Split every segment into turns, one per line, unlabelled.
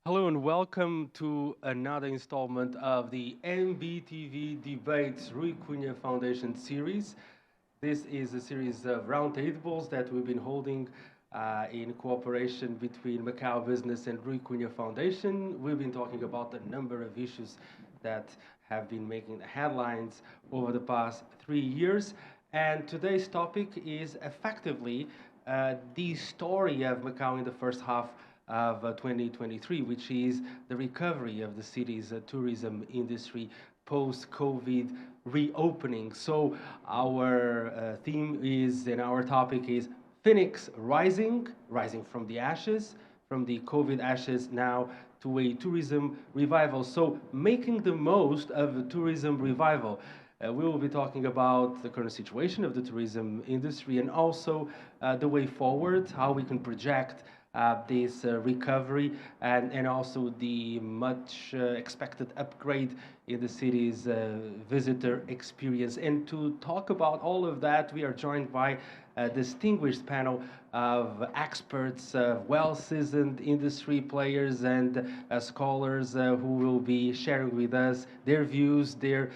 Hello and welcome to another installment of the MBtv Debates Cunha Foundation series. This is a series of roundtables that we've been holding in cooperation between Macau Business and Cunha Foundation. We've been talking about a number of issues that have been making the headlines over the past 3 years. And today's topic is effectively the story of Macau in the first half of 2023, which is the recovery of the city's tourism industry post-COVID reopening. So our theme is, and our topic is Phoenix rising from the ashes, from the COVID ashes now to a tourism revival. So making the most of the tourism revival. We will be talking about the current situation of the tourism industry and also the way forward, how we can project this recovery and also the much expected upgrade in the city's visitor experience. And to talk about all of that, we are joined by a distinguished panel of experts, well-seasoned industry players and scholars who will be sharing with us their views, their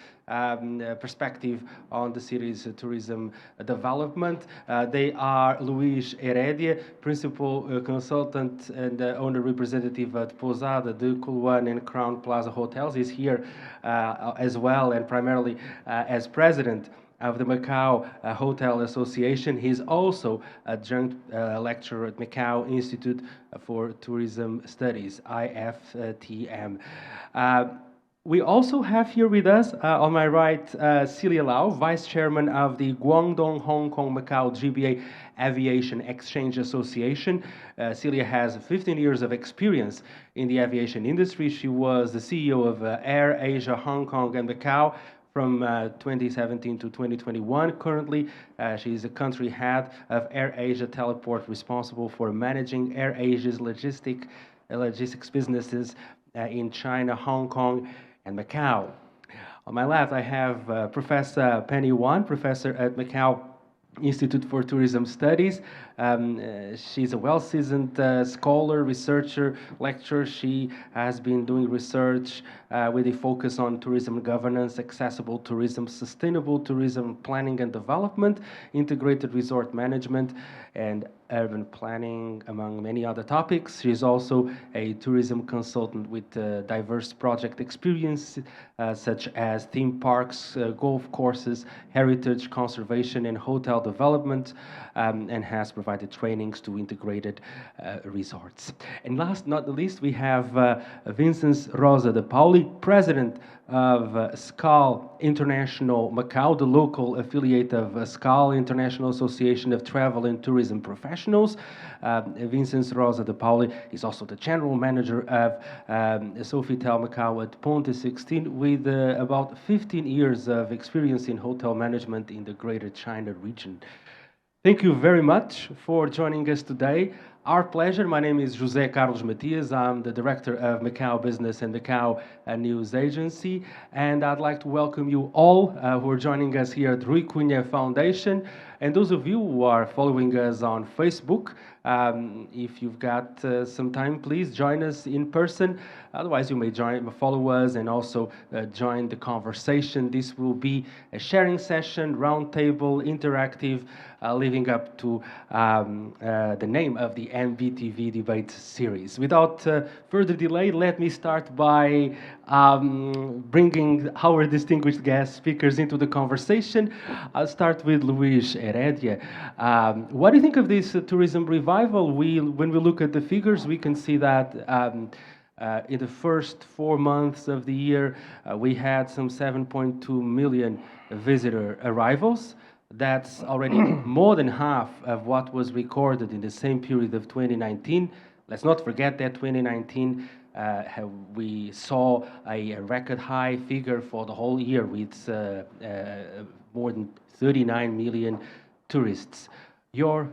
perspective on the city's tourism development. They are Luís Heredia, Principal Consultant and Owner Representative at Pousada de Cunha and Crown Plaza Hotels. He's here as well and primarily as President of the Macau Hotel Association. He's also adjunct lecturer at Macau Institute for Tourism Studies, IFTM. We also have here with us, on my right, Celia Lau, Vice Chairman of the Guangdong Hong Kong Macau GBA Aviation Exchange Association. Celia has 15 years of experience in the aviation industry. She was the CEO of Air Asia Hong Kong and Macau from 2017 to 2021. Currently, she is the country head of Air Asia Teleport, responsible for managing Air Asia's logistics businesses in China, Hong Kong, and Macau. On my left, I have Professor Penny Wan, professor at Macau Institute for Tourism Studies. She's a well-seasoned scholar, researcher, lecturer. She has been doing research with a focus on tourism governance, accessible tourism, sustainable tourism planning and development, integrated resort management, and urban planning, among many other topics. She is also a tourism consultant with diverse project experience, such as theme parks, golf courses, heritage conservation, and hotel development, and has provided trainings to integrated resorts. And last not the least, we have Vincent Rosa de Pauli, President of SCAL International Macau, the local affiliate of SCAL International Association of Travel and Tourism Professionals. Vincent Rosa de Pauli is also the general manager of Sofitel Macau at Ponte 16 with about 15 years of experience in hotel management in the Greater China region. Thank you very much for joining us today. Our pleasure. My name is José Carlos Matias. I'm the director of Macau Business and Macau News Agency. And I'd like to welcome you all who are joining us here at Rui Cunha Foundation. And those of you who are following us on Facebook, if you've got some time, please join us in person. Otherwise, you may follow us and also join the conversation. This will be a sharing session, roundtable, interactive, living up to the name of the MBtv Debates Series. Without further delay, let me start by bringing our distinguished guest speakers into the conversation. I'll start with Luís Heredia. What do you think of this tourism revival? When we look at the figures, we can see that in the first 4 months of the year, we had some 7.2 million visitor arrivals. That's already more than half of what was recorded in the same period of 2019. Let's not forget that 2019, we saw a record high figure for the whole year with more than 39 million tourists. Your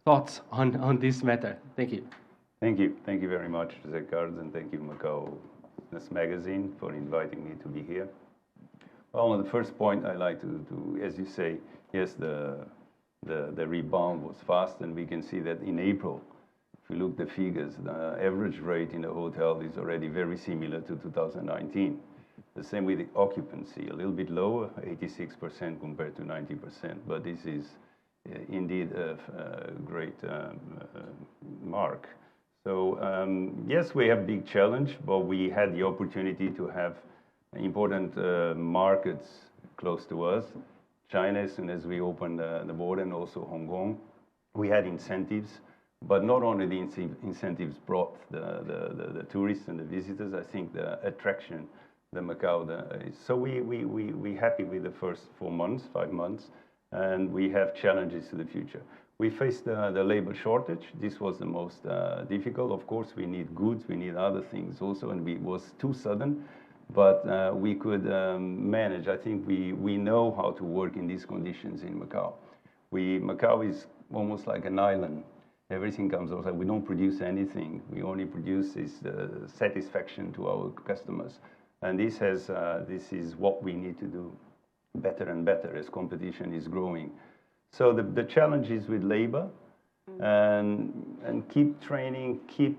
thoughts on this matter? Thank you.
Thank you. Thank you very much, José Carlos, and thank you, Macau Business Magazine, for inviting me to be here. Well, on the first point, I like to, as you say, yes, the rebound was fast, and we can see that in April, If you look the figures, the average rate in the hotel is already very similar to 2019. The same with the occupancy, a little bit lower, 86% compared to 90%, but this is indeed a great mark. So yes, we have big challenge, but we had the opportunity to have important markets close to us. China, as soon as we opened the border, and also Hong Kong, we had incentives, but not only the incentives brought the tourists and the visitors. I think the attraction, the Macau, so we happy with the first 4 months, 5 months, and we have challenges to the future. We faced the labor shortage. This was the most difficult. Of course, we need goods, we need other things also, and it was too sudden, but we could manage. I think we know how to work in these conditions in Macau. Macau is almost like an island. Everything comes outside. We don't produce anything. We only produce this satisfaction to our customers. And this is what we need to do better and better as competition is growing. So the challenge is with labor, and keep training, keep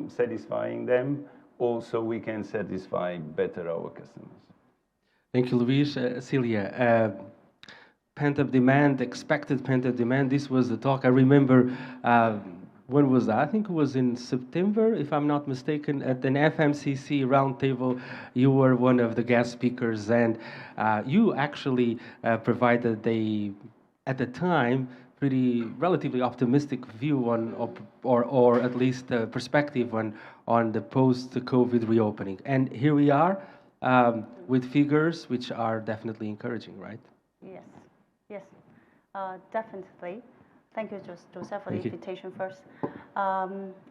satisfying them. Also, we can satisfy better our customers.
Thank you, Luis. Celia, pent-up demand, expected pent-up demand. This was the talk. I remember, when was that? I think it was in September, if I'm not mistaken, at an FMCC roundtable. You were one of the guest speakers, and you actually provided at the time, relatively optimistic view on, or at least a perspective on the post-COVID reopening. And here we are with figures which are definitely encouraging, right?
Yes, definitely. Thank you, Joseph, for the invitation first.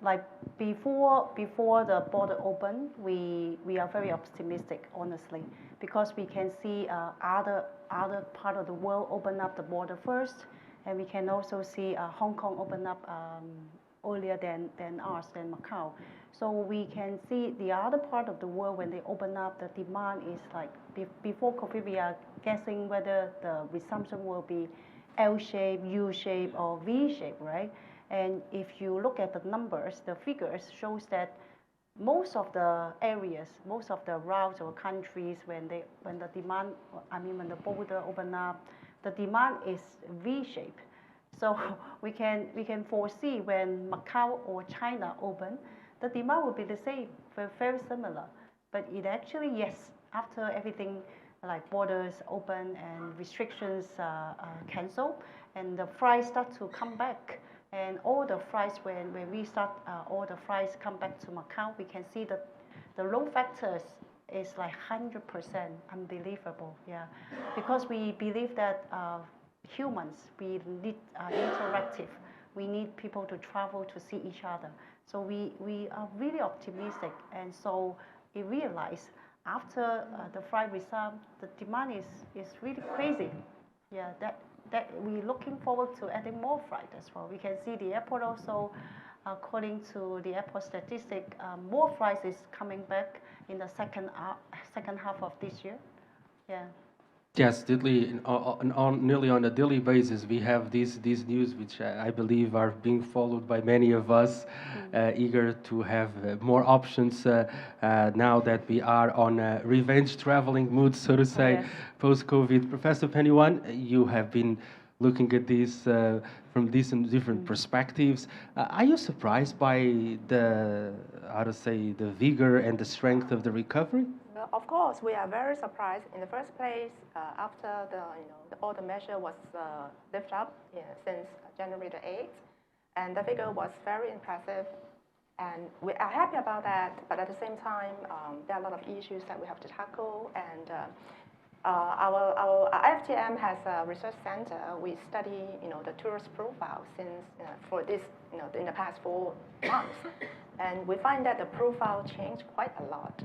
Like before the border open, we are very optimistic, honestly, because we can see other part of the world open up the border first, and we can also see Hong Kong open up earlier than us, than Macau. So we can see the other part of the world, when they open up, the demand is like, before COVID, we are guessing whether the resumption will be L-shape, U-shape, or V-shape, right? And if you look at the numbers, the figures shows that most of the areas, most of the routes or countries, when the demand, when the border open up, the demand is V-shape. So we can foresee when Macau or China open, the demand will be the same, very similar. But it actually, yes, after everything like borders open and restrictions cancelled, and the flights start to come back, and all the flights, when we start, all the flights come back to Macau, we can see that the load factors is like 100%, unbelievable, yeah. Because we believe that humans, we need interactive. We need people to travel to see each other. So we are really optimistic, and so we realize after the flight resume, the demand is really crazy. Yeah, that we're looking forward to adding more flight as well. We can see the airport also, according to the airport statistic, more flights is coming back in the second half of this year. Yeah.
Yes, nearly on a daily basis, we have these news, which I believe are being followed by many of us, eager to have more options now that we are on a revenge traveling mood, so to say, yes, post-COVID. Professor Penny-Wan, you have been looking at this from different perspectives. Are you surprised by the vigor and the strength of the recovery?
Of course, we are very surprised. In the first place, after all the measure was lifted up since January the 8th, and the figure was very impressive, and we are happy about that. But at the same time, there are a lot of issues that we have to tackle, and our FTM has a research center. We study the tourist profile since for this in the past 4 months, and we find that the profile changed quite a lot.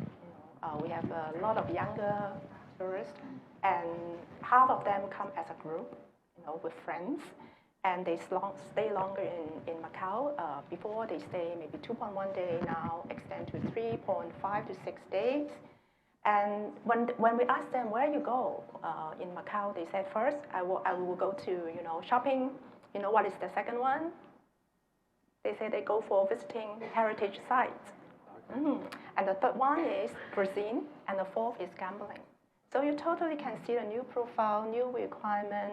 We have a lot of younger tourists, and half of them come as a group, with friends, and they stay longer in Macau. Before they stay maybe 2.1 day, now extend to 3.5 to 6 days. And when we ask them where you go in Macau, they said first I will go to shopping. What is the second one? They say they go for visiting heritage sites. And the third one is cuisine, and the fourth is gambling. So you totally can see the new profile, new requirement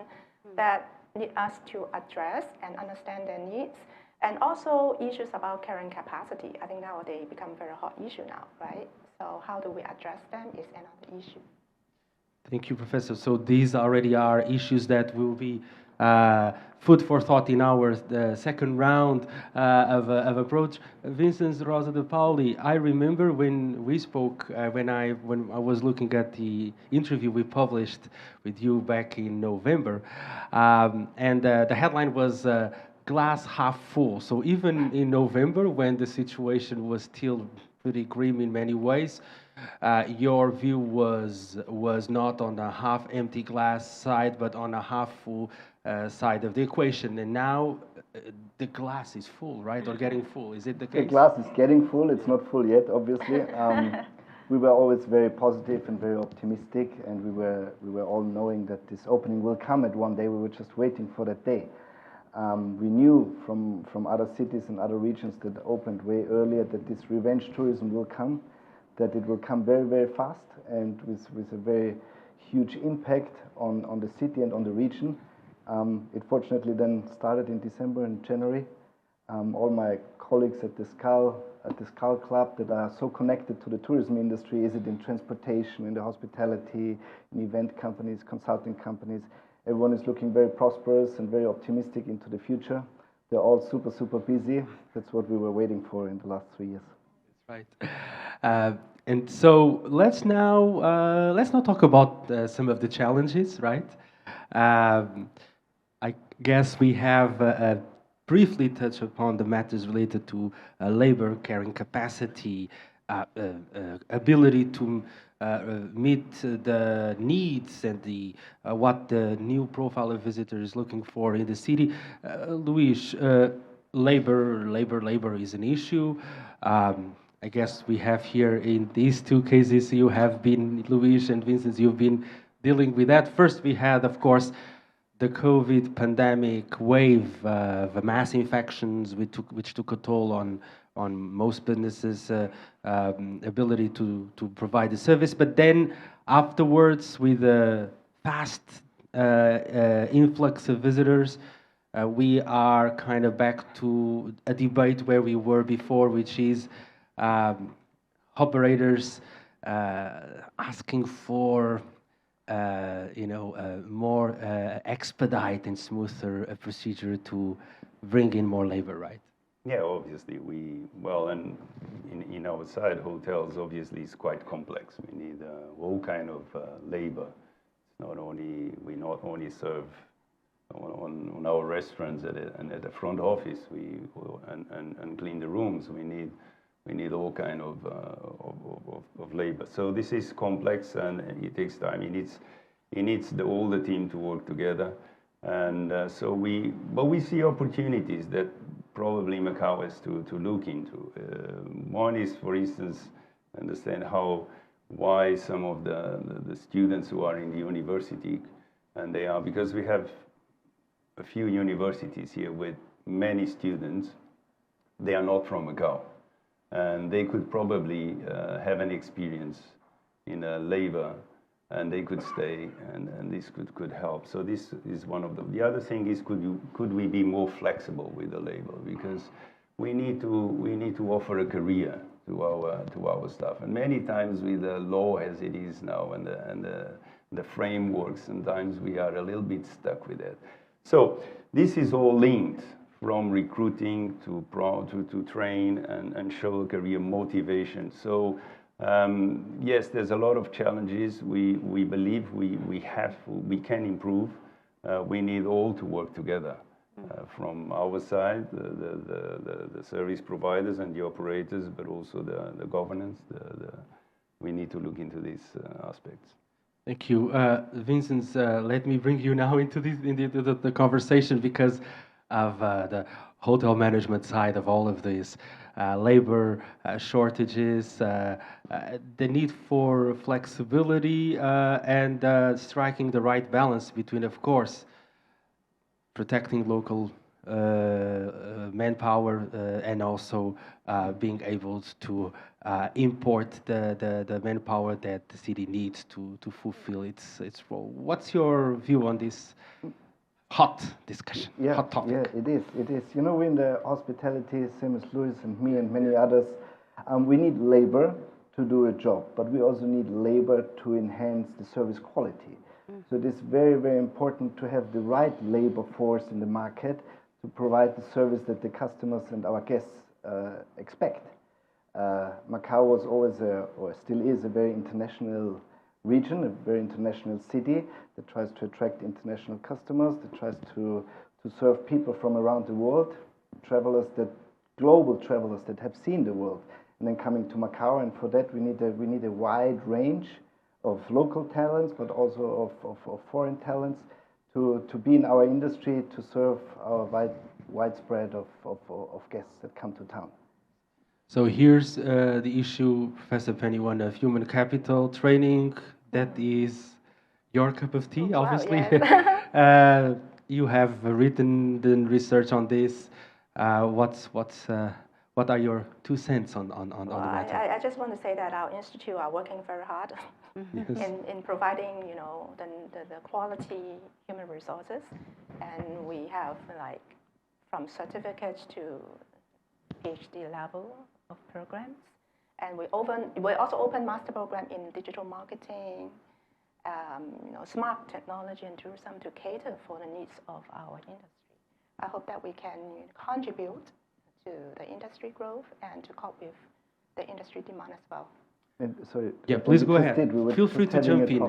that need us to address and understand their needs. And also issues about carrying capacity. I think nowadays become a very hot issue now, right? So how do we address them is another issue.
Thank you, Professor. So these already are issues that will be food for thought in our second round of approach. Vincent Rosa de Pauli, I remember when we spoke, when I was looking at the interview we published with you back in November, and the headline was glass half full. So even in November, when the situation was still pretty grim in many ways, your view was not on the half empty glass side, but on a half full side of the equation. And now the glass is full, right, or getting full. Is it the case?
The glass is getting full. It's not full yet, obviously. We were always very positive and very optimistic, and we were all knowing that this opening will come at one day. We were just waiting for that day. We knew from other cities and other regions that opened way earlier that this revenge tourism will come, that it will come very, very fast and with a very huge impact on the city and on the region. It fortunately then started in December and January. All my colleagues at the Skull Club that are so connected to the tourism industry, is it in transportation, in the hospitality, in event companies, consulting companies, everyone is looking very prosperous and very optimistic into the future. They're all super, super busy. That's what we were waiting for in the last 3 years.
That's right. And so let's now talk about some of the challenges, right? I guess we have briefly touched upon the matters related to labor, carrying capacity, ability to meet the needs and what the new profile of visitor is looking for in the city. Luis, labor is an issue. I guess we have here in these two cases, you have been, Luis and Vincent, you've been dealing with that. First, we had, of course, the COVID pandemic wave of mass infections, which took a toll on most businesses' ability to provide the service. But then afterwards, with a fast influx of visitors, we are kind of back to a debate where we were before, which is operators asking for more expedite and smoother procedure to bring in more labor, right?
Yeah, obviously and in our side, hotels obviously is quite complex. We need all kind of labor. We not only serve on our restaurants and at the front office, and clean the rooms. We need all kind of labor. So this is complex and it takes time. It needs all the team to work together. And but we see opportunities that probably Macau has to look into. One is, for instance, understand why some of the students who are in the university, and because we have a few universities here with many students, they are not from Macau. And they could probably have an experience in labor, and they could stay, and this could help. So this is one of them. The other thing is, could we be more flexible with the labor? Because we need to offer a career to our staff. And many times with the law as it is now and the framework, sometimes we are a little bit stuck with it. So this is all linked, from recruiting to train and show a career motivation. So yes, there's a lot of challenges. We believe we can improve. We need all to work together. From our side, the service providers and the operators, but also the governance. We need to look into these aspects.
Thank you, Vincent. Let me bring you now into the conversation because of the hotel management side of all of this, labor shortages, the need for flexibility, and striking the right balance between, of course, protecting local manpower and also being able to import the manpower that the city needs to fulfill its role. What's your view on this hot discussion, hot topic?
Yeah, it is. It is. You know, in the hospitality, same as Louis and me and many others, we need labor to do a job, but we also need labor to enhance the service quality. So it is very, very important to have the right labor force in the market to provide the service that the customers and our guests expect. Macau was always or still is a very international region, a very international city that tries to attract international customers, that tries to serve people from around the world, global travelers that have seen the world, and then coming to Macau. And for that, we need a wide range of local talents, but also of foreign talents to be in our industry to serve our widespread of guests that come to town.
So here's the issue, Professor Pennyone, of human capital training. That is your cup of tea, obviously.
Wow, yes.
You have written the research on this. What are your 2 cents on the matter?
I just want to say that our institute are working very hard in providing, you know, the quality human resources, and we have like from certificates to PhD level of programs, and we also open master program in digital marketing, you know, smart technology and tourism to cater for the needs of our industry. I hope that we can contribute to the industry growth and to cope with the indroom demand as well.
Sorry.
Yeah, please go ahead. Feel free to jump in.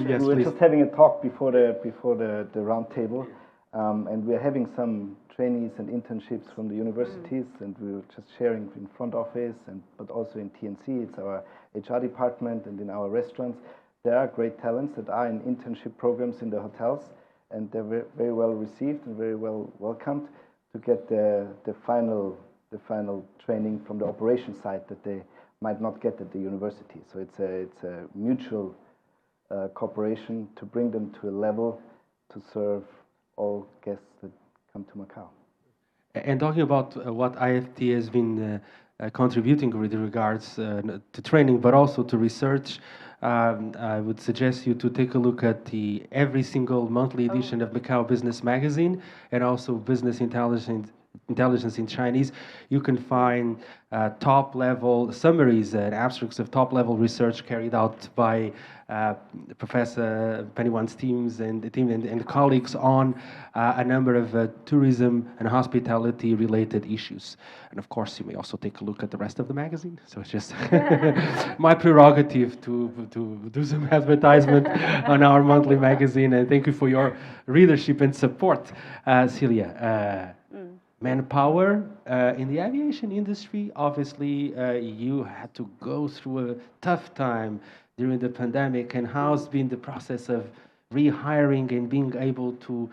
Yes, we were just having a talk before the round table, and we're having some trainees and internships from the universities, and we were just sharing in front office, but also in TNC, it's our HR department, and in our restaurants. There are great talents that are in internship programs in the hotels, and they're very well received and very well welcomed to get the final training from the operation side that they might not get at the university. So it's a mutual cooperation to bring them to a level to serve all guests that come to Macau.
And talking about what IFT has been contributing with regards to training, but also to research, I would suggest you to take a look at the every single monthly edition of Macau Business Magazine and also Business Intelligence in Chinese. You can find top-level summaries and abstracts of top-level research carried out by Professor Pennywone's teams and colleagues on a number of tourism and hospitality-related issues. And of course, you may also take a look at the rest of the magazine. So it's just my prerogative to do some advertisement on our monthly magazine. And thank you for your readership and support, Celia. Manpower in the aviation industry, obviously, you had to go through a tough time during the pandemic. And how's been the process of rehiring and being able to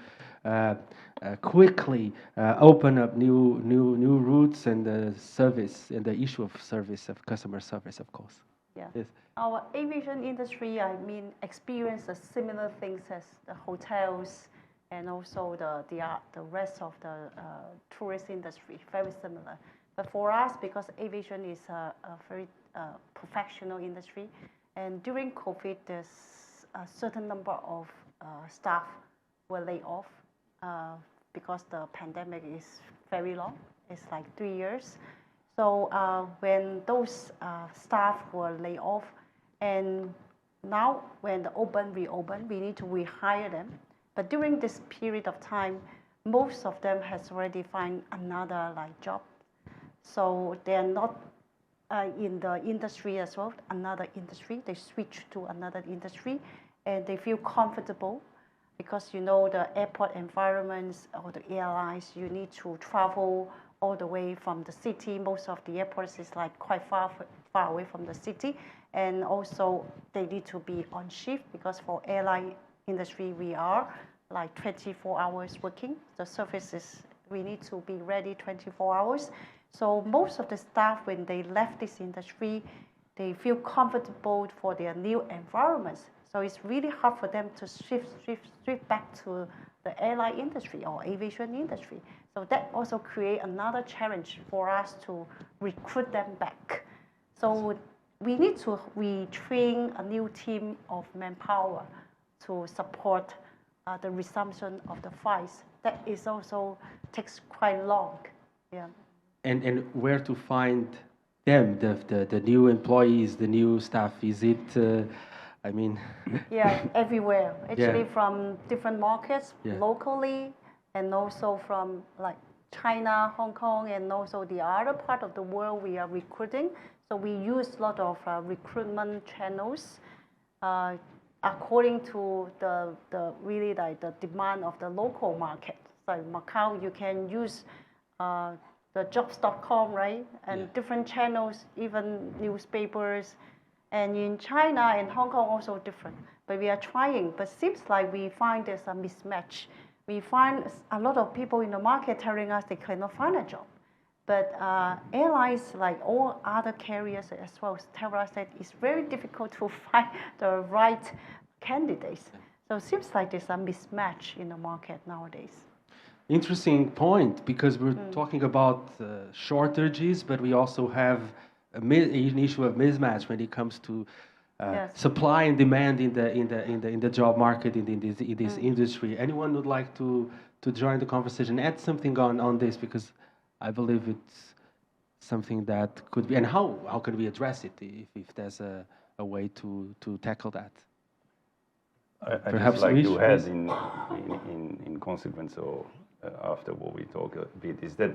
quickly open up new routes and the service and the issue of service, of customer service, of course?
Yeah.
Yes.
Our aviation industry, experienced similar things as the hotels and also the rest of the tourist industry, very similar. But for us, because aviation is a very professional industry, and during COVID, there's a certain number of staff were laid off because the pandemic is very long. It's like 3 years. So when those staff were laid off, and now when the reopen, we need to rehire them. But during this period of time, most of them has already found another job. So they're not in the industry as well, another industry. They switch to another industry, and they feel comfortable because the airport environments or the airlines, you need to travel all the way from the city. Most of the airports is quite far away from the city, and also they need to be on shift because for airline industry we are 24 hours working. The services we need to be ready 24 hours. So most of the staff, when they left this industry, they feel comfortable for their new environments. So it's really hard for them to shift back to the airline industry or aviation industry. So that also create another challenge for us to recruit them back. So we need to retrain a new team of manpower to support the resumption of the flights. That is also takes quite long. Yeah.
And where to find them, the new employees, the new staff? Is it, I mean...
Yeah, everywhere. Actually,
Yeah.
from different markets,
Yeah.
locally, and also from like China, Hong Kong, and also the other part of the world we are recruiting. So we use a lot of recruitment channels according to the really like the demand of the local market. So in Macau, you can use the jobs.com, right? And
Yeah.
different channels, even newspapers. And in China and Hong Kong also different. But we are trying, but seems like we find there's a mismatch. We find a lot of people in the market telling us they cannot find a job. But airlines, like all other carriers as well, tell us that it's very difficult to find the right candidates. So it seems like there's a mismatch in the market nowadays.
Interesting point, because we're talking about shortages, but we also have an issue of mismatch when it comes to
Yes.
supply and demand in the job market in this industry. Anyone would like to join the conversation, add something on this, because I believe it's something that could be, and how can we address it if there's a way to tackle that?
I
Perhaps
just like to
Luis,
add
please.
in consequence or after what we talk a bit is that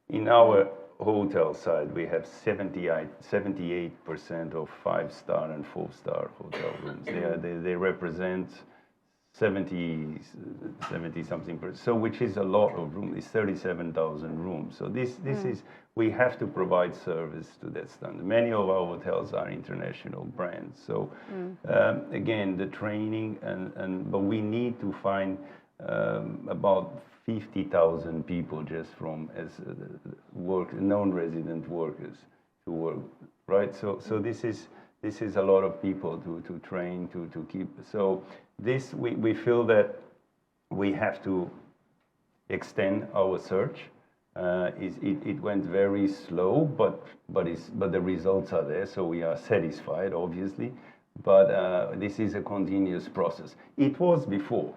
in our hotel side we have 78% of 5-star and 4-star hotel rooms. They represent 70 something percent, so which is a lot of rooms. It's 37,000 rooms. So this is, we have to provide service to that standard. Many of our hotels are international brands. So again, the training but we need to find about 50,000 people just from as non-resident workers to work, right? So this is a lot of people to train to keep. So this we feel that we have to extend our search. It went very slow, but the results are there, so we are satisfied, obviously. But this is a continuous process. It was before.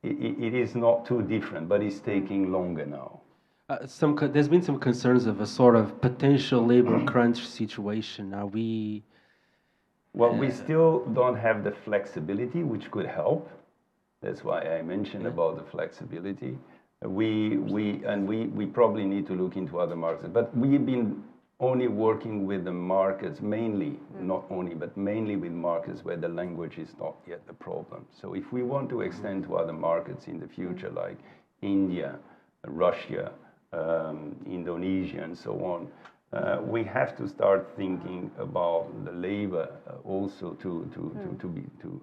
It is not too different, but it's taking longer now.
There's been some concerns of a sort of potential labor crunch situation. Are we?
Well, we still don't have the flexibility, which could help. That's why I mentioned about the flexibility. We probably need to look into other markets, but we've been only working with the markets mainly, not only, but mainly with markets where the language is not yet a problem. So if we want to extend to other markets in the future, like India, Russia, Indonesia, and so on, we have to start thinking about the labor also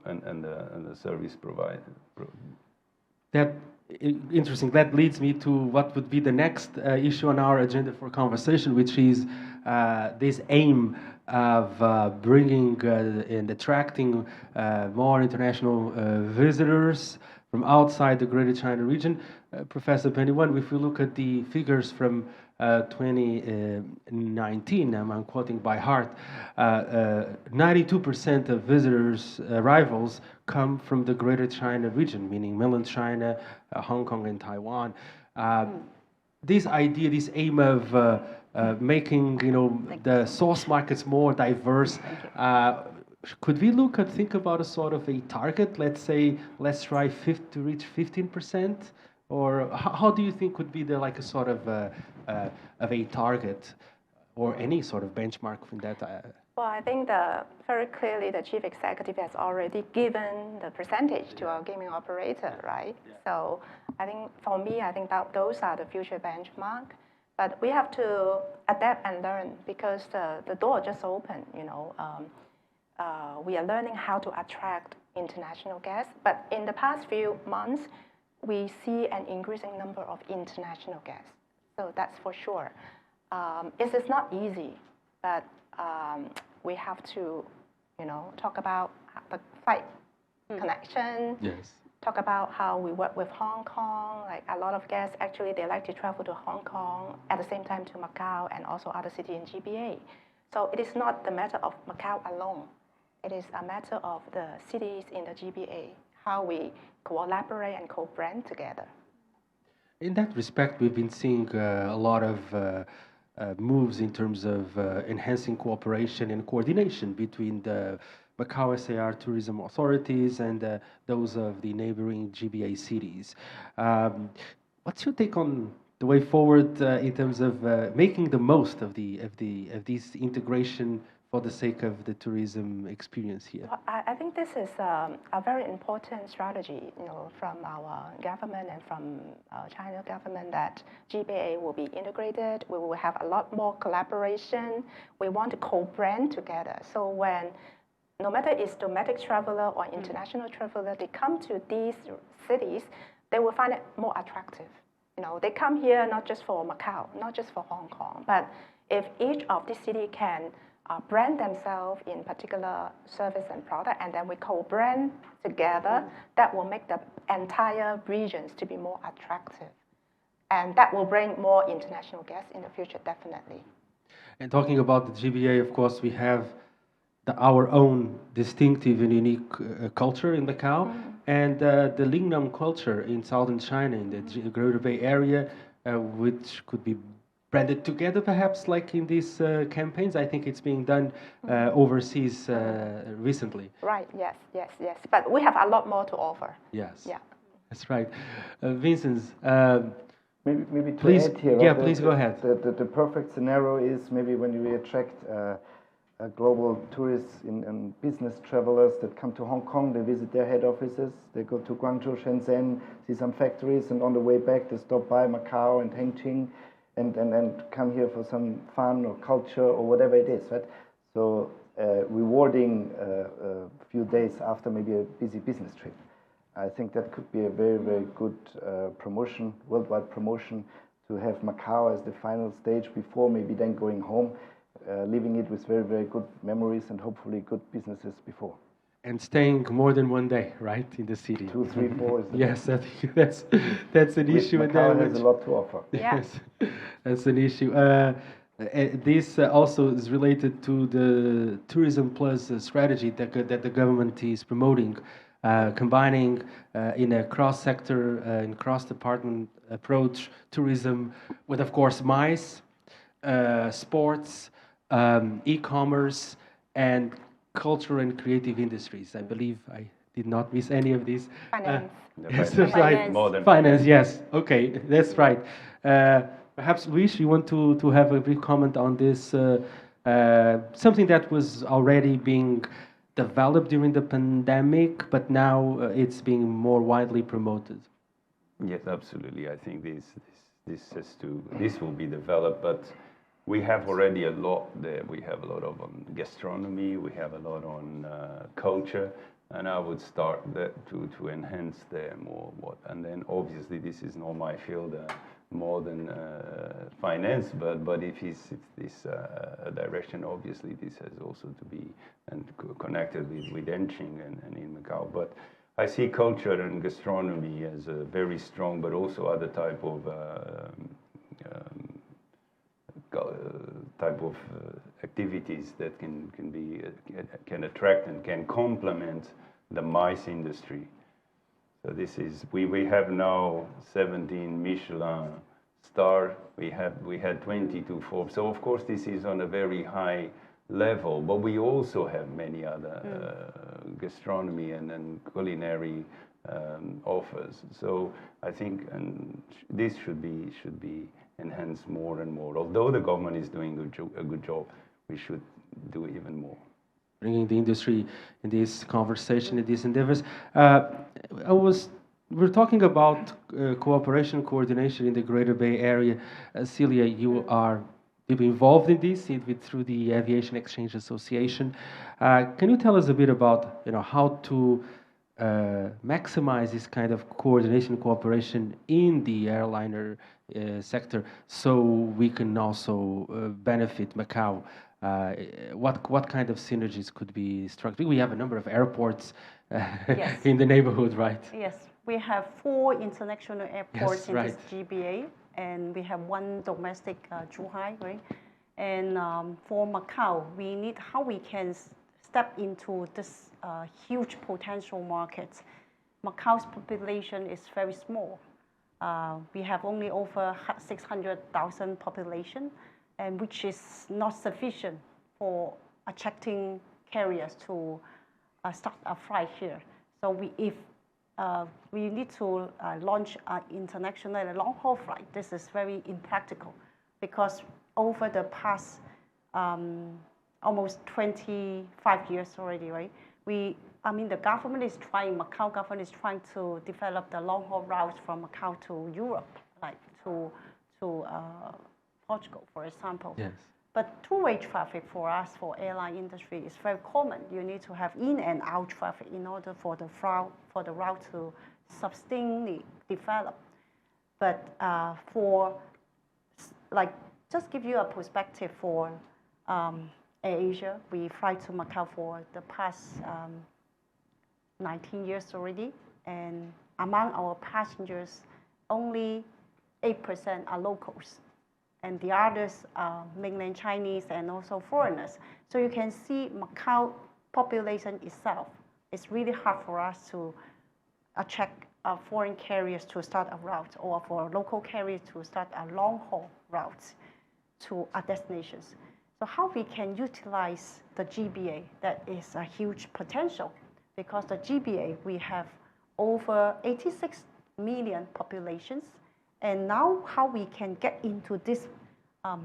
and the service provider.
Interesting. That leads me to what would be the next issue on our agenda for conversation, which is this aim of bringing and attracting more international visitors from outside the Greater China region. Professor Pennywan, if we look at the figures from 2019, I'm quoting by heart, 92% of visitors' arrivals come from the Greater China region, meaning mainland China, Hong Kong, and Taiwan. This idea, this aim of making the source markets more diverse, could we think about a sort of a target? Let's say, let's try to reach 15%, or how do you think would be a sort of a target, or any sort of benchmark from that?
Well, I think very clearly the chief executive has already given the percentage to our gaming operator, right? Yeah. So I think for me, that those are the future benchmark. But we have to adapt and learn, because the door just opened. We are learning how to attract international guests. But in the past few months, we see an increasing number of international guests. So that's for sure. It is not easy, but we have to, talk about the flight connection.
Yes.
talk about how we work with Hong Kong. Like a lot of guests, actually, they like to travel to Hong Kong at the same time to Macau and also other cities in GBA. So it is not the matter of Macau alone. It is a matter of the cities in the GBA, how we collaborate and co-brand together.
In that respect, we've been seeing a lot of moves in terms of enhancing cooperation and coordination between the Macau SAR tourism authorities and those of the neighboring GBA cities. What's your take on the way forward in terms of making the most of this integration for the sake of the tourism experience here?
Well, I think this is a very important strategy, from our government and from China government, that GBA will be integrated. We will have a lot more collaboration. We want to co-brand together. So when, no matter it's domestic traveler or international traveler, they come to these cities, they will find it more attractive. They come here not just for Macau, not just for Hong Kong, but if each of these cities can brand themselves in particular service and product, and then we co-brand together, that will make the entire regions to be more attractive. And that will bring more international guests in the future, definitely.
And talking about the GBA, of course, we have our own distinctive and unique culture in Macau, and the Lingnam culture in southern China, in the Greater Bay Area, which could be branded together, perhaps, like in these campaigns. I think it's being done overseas recently.
Right, yes. But we have a lot more to offer.
Yes.
Yeah.
That's right. Vincent,
maybe to
please,
add here.
yeah, please go ahead.
The perfect scenario is maybe when we attract global tourists and business travelers that come to Hong Kong, they visit their head offices, they go to Guangzhou, Shenzhen, see some factories, and on the way back they stop by Macau and Hengqin and come here for some fun or culture or whatever it is, right? So rewarding a few days after maybe a busy business trip. I think that could be a very, very good promotion, worldwide promotion, to have Macau as the final stage before maybe then going home, leaving it with very, very good memories and hopefully good businesses before.
And staying more than one day, right, in the city.
2, 3, 4 is the
yes, I think that's an issue.
Macau has a lot to offer.
Yes, that's an issue. This also is related to the Tourism Plus strategy that the government is promoting, combining in a cross-sector and cross-department approach tourism with, of course, MICE, sports, e-commerce, and culture and creative industries. I believe I did not miss any of these.
Finance.
Yes, that's right.
More than
Finance, yes. Okay, that's right. Perhaps, Luis, you want to have a brief comment on this, something that was already being developed during the pandemic, but now it's being more widely promoted.
Yes, absolutely. I think this will be developed, but we have already a lot there. We have a lot on gastronomy, we have a lot on culture, and I would start that to enhance there more. And then obviously this is not my field more than finance, but if it's this direction, obviously this has also to be connected with Enching and in Macau. But I see culture and gastronomy as a very strong, but also other type of activities that can attract and can complement the MICE industry. So this is we have now 17 Michelin star. We had 22 Forbes. So of course this is on a very high level, but we also have many other gastronomy and culinary offers. So I think this should be enhanced more and more. Although the government is doing a good job, we should do even more.
Bringing the industry in this conversation, in these endeavors. We're talking about cooperation, coordination in the Greater Bay Area. Celia, you've been involved in this through the Aviation Exchange Association. Can you tell us a bit about how to maximize this kind of coordination, cooperation in the airliner sector, so we can also benefit Macau? What kind of synergies could be struck? We have a number of airports
Yes.
in the neighborhood, right?
Yes, we have 4 international airports
Yes,
in
right.
this GBA, and we have 1 domestic, Zhuhai, right? And for Macau, we need how we can step into this huge potential market. Macau's population is very small. We have only over 600,000 population, and which is not sufficient for attracting carriers to start a flight here. So we need to launch an international long-haul flight. This is very impractical because over the past almost 25 years already, right? The government is trying, Macau government is trying to develop the long-haul routes from Macau to Europe, like to Portugal, for example.
Yes.
But two-way traffic for us, for airline industry, is very common. You need to have in and out traffic in order for the route to sustainably develop. But just give you a perspective for AirAsia, we fly to Macau for the past 19 years already, and among our passengers, only 8% are locals, and the others are mainland Chinese and also foreigners. So you can see Macau population itself, it's really hard for us to attract foreign carriers to start a route, or for local carriers to start a long-haul route to our destinations. So how we can utilize the GBA, that is a huge potential, because the GBA, we have over 86 million populations, and now how we can get into this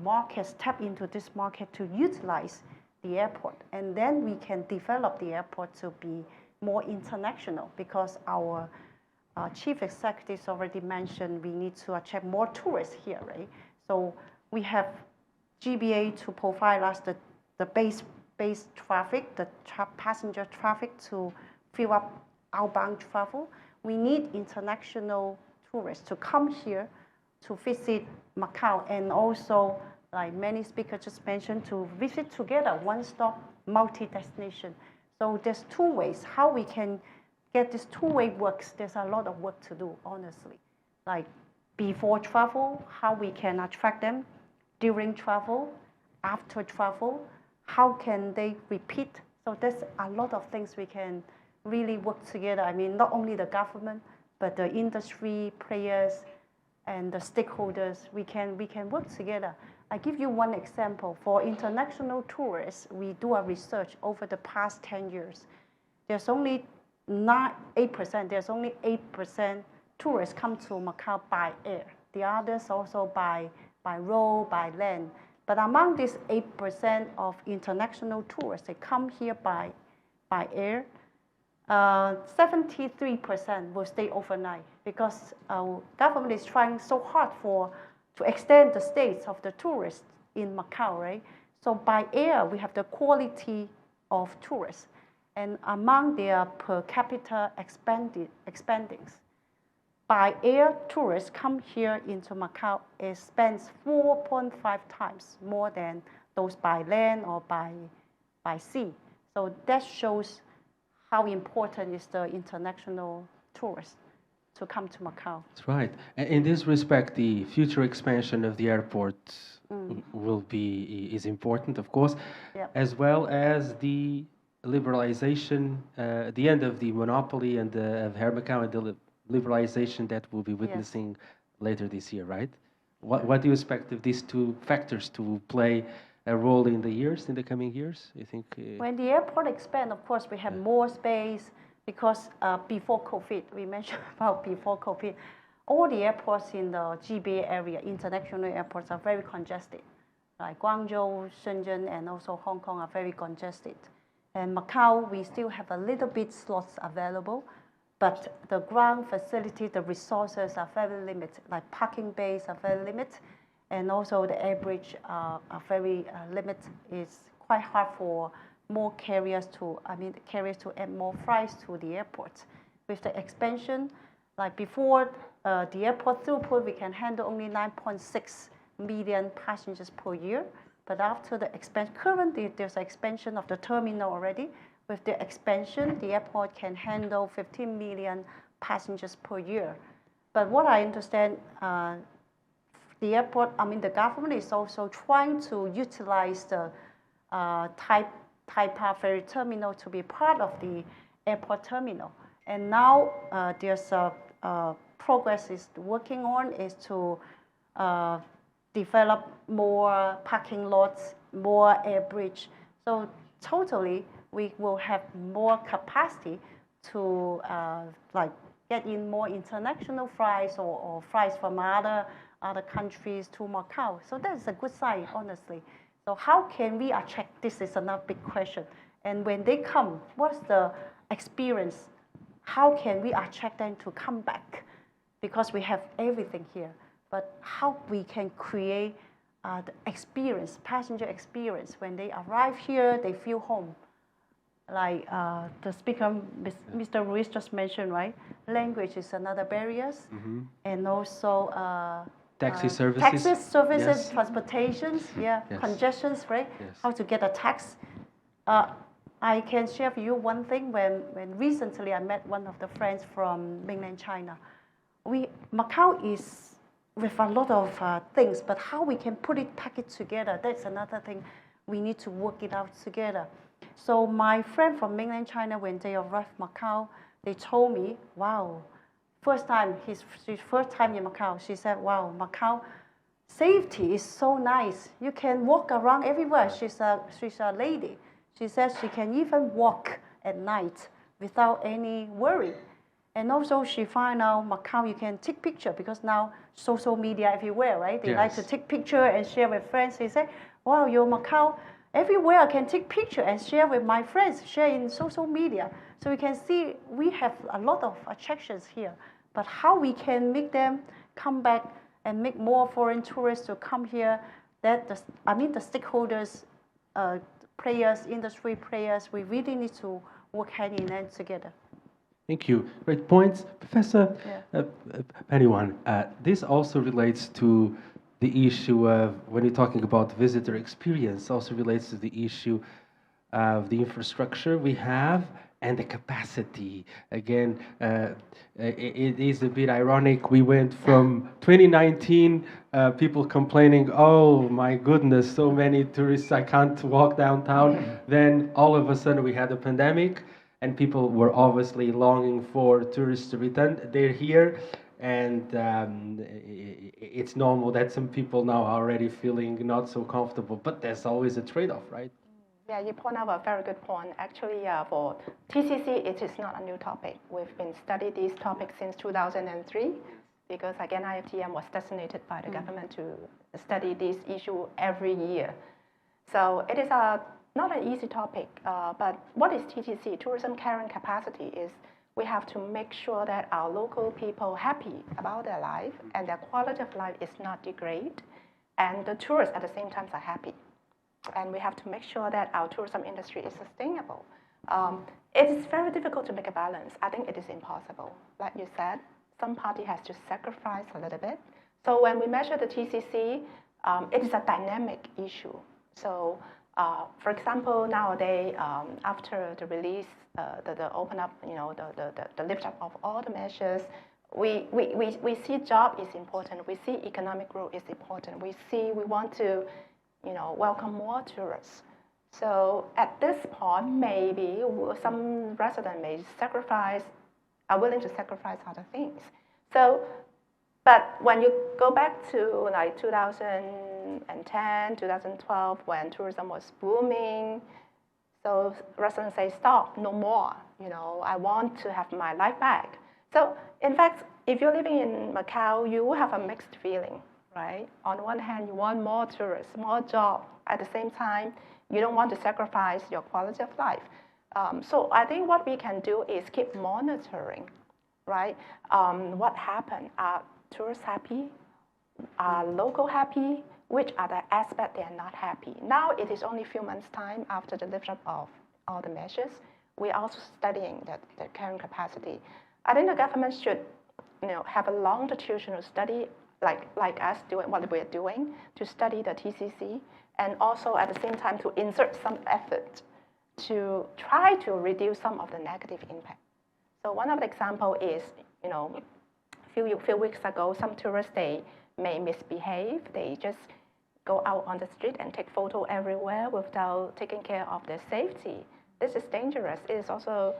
market, tap into this market to utilize the airport, and then we can develop the airport to be more international, because our chief executives already mentioned we need to attract more tourists here, right? So we have GBA to provide us the base traffic, the passenger traffic to fill up outbound travel. We need international tourists to come here to visit Macau, and also, like many speakers just mentioned, to visit together, one-stop, multi-destination. So there's 2 ways how we can get this two-way works. There's a lot of work to do, honestly. Like before travel, how we can attract them, during travel, after travel, how can they repeat? So there's a lot of things we can really work together. I mean, not only the government, but the industry players and the stakeholders, we can work together. I give you one example. For international tourists, we do a research over the past 10 years. There's only 8%, there's only 8% tourists come to Macau by air. The others also by road, by land. But among these 8% of international tourists, they come here by air, 73% will stay overnight, because our government is trying so hard to extend the stays of the tourists in Macau, right? So by air, we have the quality of tourists. And among their per capita expendings, by air, tourists come here into Macau, it spends 4.5 times more than those by land or by sea. So that shows how important is the international tourists to come to Macau.
That's right. And in this respect, the future expansion of the airport is important, of course, as well as the liberalization, the end of the monopoly and of Air Macau, and the liberalization that we'll be witnessing later this year, right? What do you expect of these 2 factors to play a role in the coming years, you think?
When the airport expands, of course, we have more space, because before COVID, we mentioned about before COVID, all the airports in the GBA area, international airports, are very congested. Like Guangzhou, Shenzhen, and also Hong Kong are very congested. And Macau, we still have a little bit slots available, but the ground facility, the resources are very limited, like parking bays are very limited, and also the air bridge are very limited. It's quite hard for more carriers to add more flights to the airport. With the expansion, like before the airport throughput, we can handle only 9.6 million passengers per year. But after the expansion, currently there's an expansion of the terminal already. with the expansion, the airport can handle 15 million passengers per year. But what I understand, the airport, the government is also trying to utilize the Taipa ferry terminal to be part of the airport terminal. And now there's a progress is working on is to develop more parking lots, more air bridge. So totally, we will have more capacity to get in more international flights or flights from other countries to Macau. So that's a good sign, honestly. So how can we attract? This is another big question. And when they come, what's the experience? How can we attract them to come back? Because we have everything here. But how we can create the experience, passenger experience, when they arrive here, they feel home. Like the speaker, Mr. Ruiz just mentioned, right? Language is another barrier. And also
taxi services.
Yes. Transportations, yes. Congestions, right? Yes. How to get a tax. I can share with you one thing. When recently I met one of the friends from mainland China. Macau is with a lot of things, but how we can pack it together, that's another thing. We need to work it out together. So my friend from mainland China, when they arrived Macau, they told me, wow, his first time in Macau, she said, wow, Macau, safety is so nice. You can walk around everywhere. She's a lady. She says she can even walk at night without any worry. And also she found out Macau, you can take picture because now social media everywhere, right? They like to take picture and share with friends. They say, wow, you're Macau. Everywhere I can take picture and share with my friends, share in social media. So you can see we have a lot of attractions here. But how we can make them come back and make more foreign tourists to come here, the stakeholders, players, industry players, we really need to work hand in hand together.
Thank you. Great points. Professor Pennywan, this also relates to the issue of, when you're talking about visitor experience, also relates to the issue of the infrastructure we have and the capacity. Again, it is a bit ironic. We went from 2019, people complaining, oh my goodness, so many tourists, I can't walk downtown. Then all of a sudden we had a pandemic and people were obviously longing for tourists to return. They're here. And it's normal that some people now are already feeling not so comfortable, but there's always a trade-off, right?
Yeah, you point out a very good point. Actually, for TCC, it is not a new topic. We've been studying these topics since 2003, because again, IFTM was designated by the government to study this issue every year. So it is not an easy topic, but what is TCC? Tourism carrying capacity is we have to make sure that our local people are happy about their life and their quality of life is not degraded, and the tourists at the same time are happy. And we have to make sure that our tourism industry is sustainable. It is very difficult to make a balance. I think it is impossible. Like you said, some party has to sacrifice a little bit. So when we measure the TCC, it is a dynamic issue. So for example, nowadays, after the release, the open up, the lift up of all the measures, we see job is important. We see economic growth is important. We want to, welcome more tourists. So at this point, maybe some residents may are willing to sacrifice other things. So, but when you go back to like 2010, 2012, when tourism was booming, so residents say, stop, no more. I want to have my life back. So in fact, if you're living in Macau, you will have a mixed feeling, right? On one hand, you want more tourists, more jobs. At the same time, you don't want to sacrifice your quality of life. So I think what we can do is keep monitoring, right? What happened? Are tourists happy? Are local happy? Which are the aspects they are not happy? Now it is only a few months' time after the lift up of all the measures. We're also studying the carrying capacity. I think the government should, have a longitudinal study like us doing what we're doing to study the TCC, and also at the same time to insert some effort to try to reduce some of the negative impact. So one of the example is, few weeks ago, some tourists, they may misbehave. They just go out on the street and take photo everywhere without taking care of their safety. This is dangerous. It is also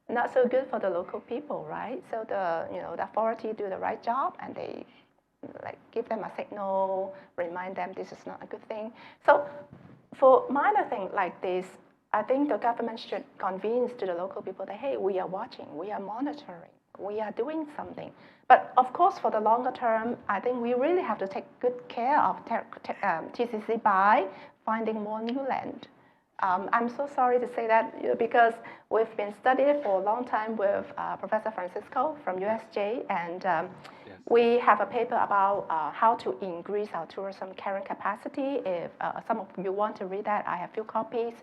not so good for the local people, right? So the authority do the right job, and they give them a signal, remind them this is not a good thing. So for minor things like this, I think the government should convince to the local people that, hey, we are watching, we are monitoring, we are doing something. But of course, for the longer term, I think we really have to take good care of TCC by finding more new land. I'm so sorry to say that because we've been studying for a long time with Professor Francisco from USJ, and yes. We have a paper about how to increase our tourism carrying capacity. If some of you want to read that, I have few copies.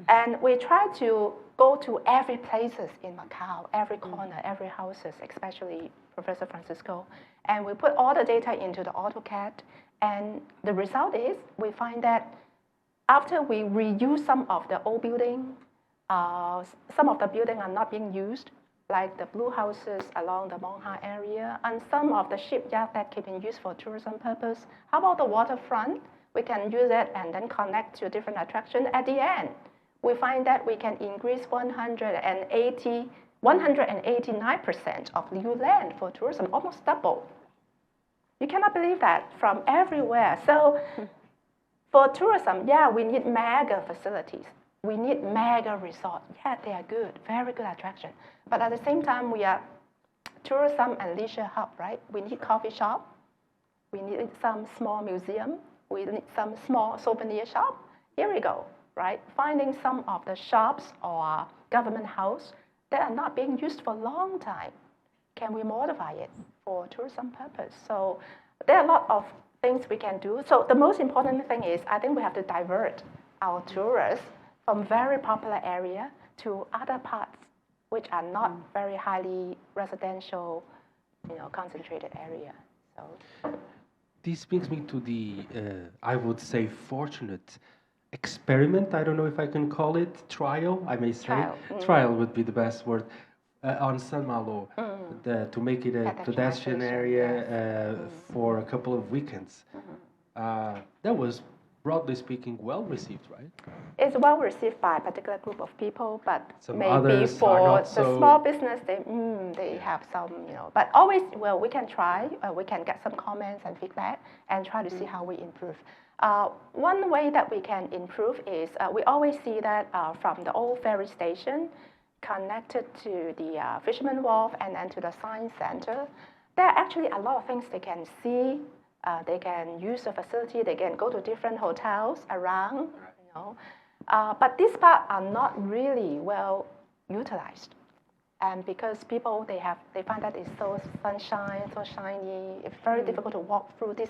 And we try to go to every places in Macau, every corner, every houses, especially Professor Francisco. And we put all the data into the AutoCAD. And the result is we find that after we reuse some of the old building, some of the buildings are not being used, like the blue houses along the Mongha area, and some of the shipyard that can be used for tourism purpose. How about the waterfront? We can use it and then connect to different attractions. At the end, we find that we can increase 189% of new land for tourism, almost double. You cannot believe that from everywhere. So for tourism, yeah, we need mega facilities. We need mega resorts. Yeah, they are good, very good attraction. But at the same time, we are tourism and leisure hub, right? We need coffee shop. We need some small museum. We need some small souvenir shop. Here we go, right? Finding some of the shops or government house that are not being used for a long time. Can we modify it for tourism purpose? So there are a lot of things we can do. So the most important thing is I think we have to divert our tourists from very popular area to other parts which are not very highly residential, concentrated area. So
this brings me to the, I would say, fortunate experiment. I don't know if I can call it trial. I may say trial would be the best word on San Malo to make it a pedestrian area for a couple of weekends. That was, broadly speaking, well received, right?
It's well received by a particular group of people, but
some
maybe for the small business, they have some, But always, well, we can try. We can get some comments and feedback and try to see how we improve. One way that we can improve is we always see that from the old ferry station connected to the Fisherman Wharf and then to the Science Center, there are actually a lot of things they can see. They can use the facility. They can go to different hotels around, But these parts are not really well utilized. And because people, they find that it's so sunshine, so shiny, it's very difficult to walk through this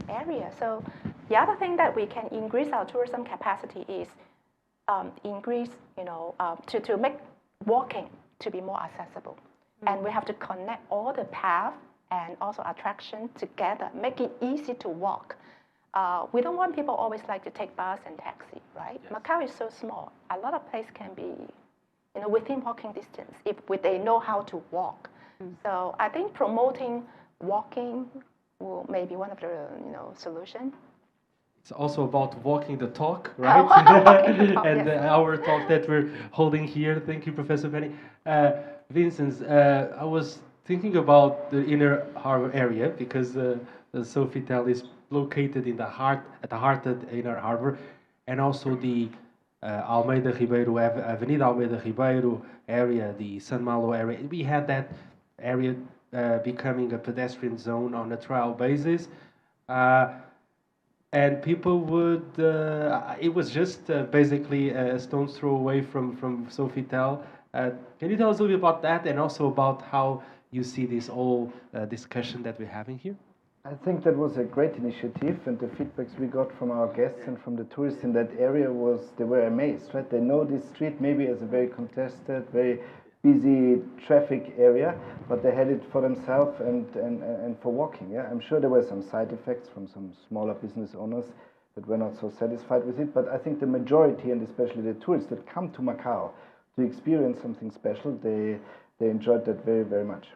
area. So the other thing that we can increase our tourism capacity is to make walking to be more accessible. And we have to connect all the paths and also attraction together, make it easy to walk. We don't want people always like to take bus and taxi, right? Yes. Macau is so small. A lot of places can be, within walking distance if they know how to walk. So I think promoting walking may be one of the solution.
It's also about walking the talk, right? And yes. Our talk that we're holding here. Thank you, Professor Penny. Vincent, I was thinking about the inner harbor area because the Sofitel is located at the heart of the inner harbor, and also the Almeida Ribeiro, Avenida Almeida Ribeiro area, the San Malo area. We had that area becoming a pedestrian zone on a trial basis. And people would, it was just basically a stone's throw away from Sofitel. Can you tell us a little bit about that and also about how you see this whole discussion that we're having here?
I think that was a great initiative, and the feedbacks we got from our guests and from the tourists in that area was they were amazed, right? They know this street maybe as a very contested, very busy traffic area, but they had it for themselves and for walking. Yeah, I'm sure there were some side effects from some smaller business owners were not so satisfied with it. But I think the majority, and especially the tourists that come to Macau to experience something special, they enjoyed that very, very much.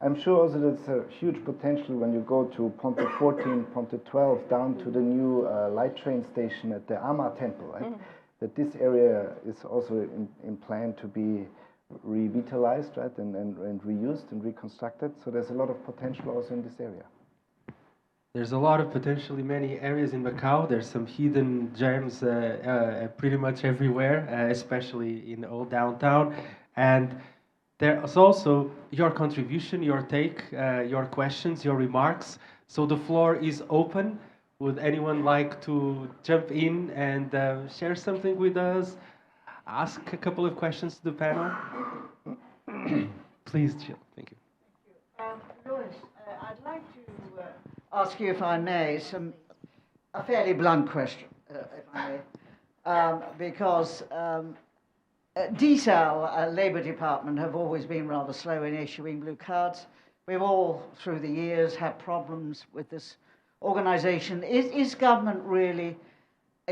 I'm sure also there's a huge potential when you go to Ponte 14, Ponte 12, down to the new light train station at the Ama Temple, right? That this area is also in plan to be revitalized, right, and reused and reconstructed. So there's a lot of potential also in this area.
There's a lot of potentially many areas in Macau. There's some hidden gems pretty much everywhere, especially in the old downtown. And there's also your contribution, your take, your questions, your remarks. So the floor is open. Would anyone like to jump in and share something with us? Ask a couple of questions to the panel? Please, Jill. Thank you.
Louis, I'd like to ask you, if I may, a fairly blunt question, if I may, because DSAL, Labour Department, have always been rather slow in issuing blue cards. We've all, through the years, had problems with this organisation. Is government really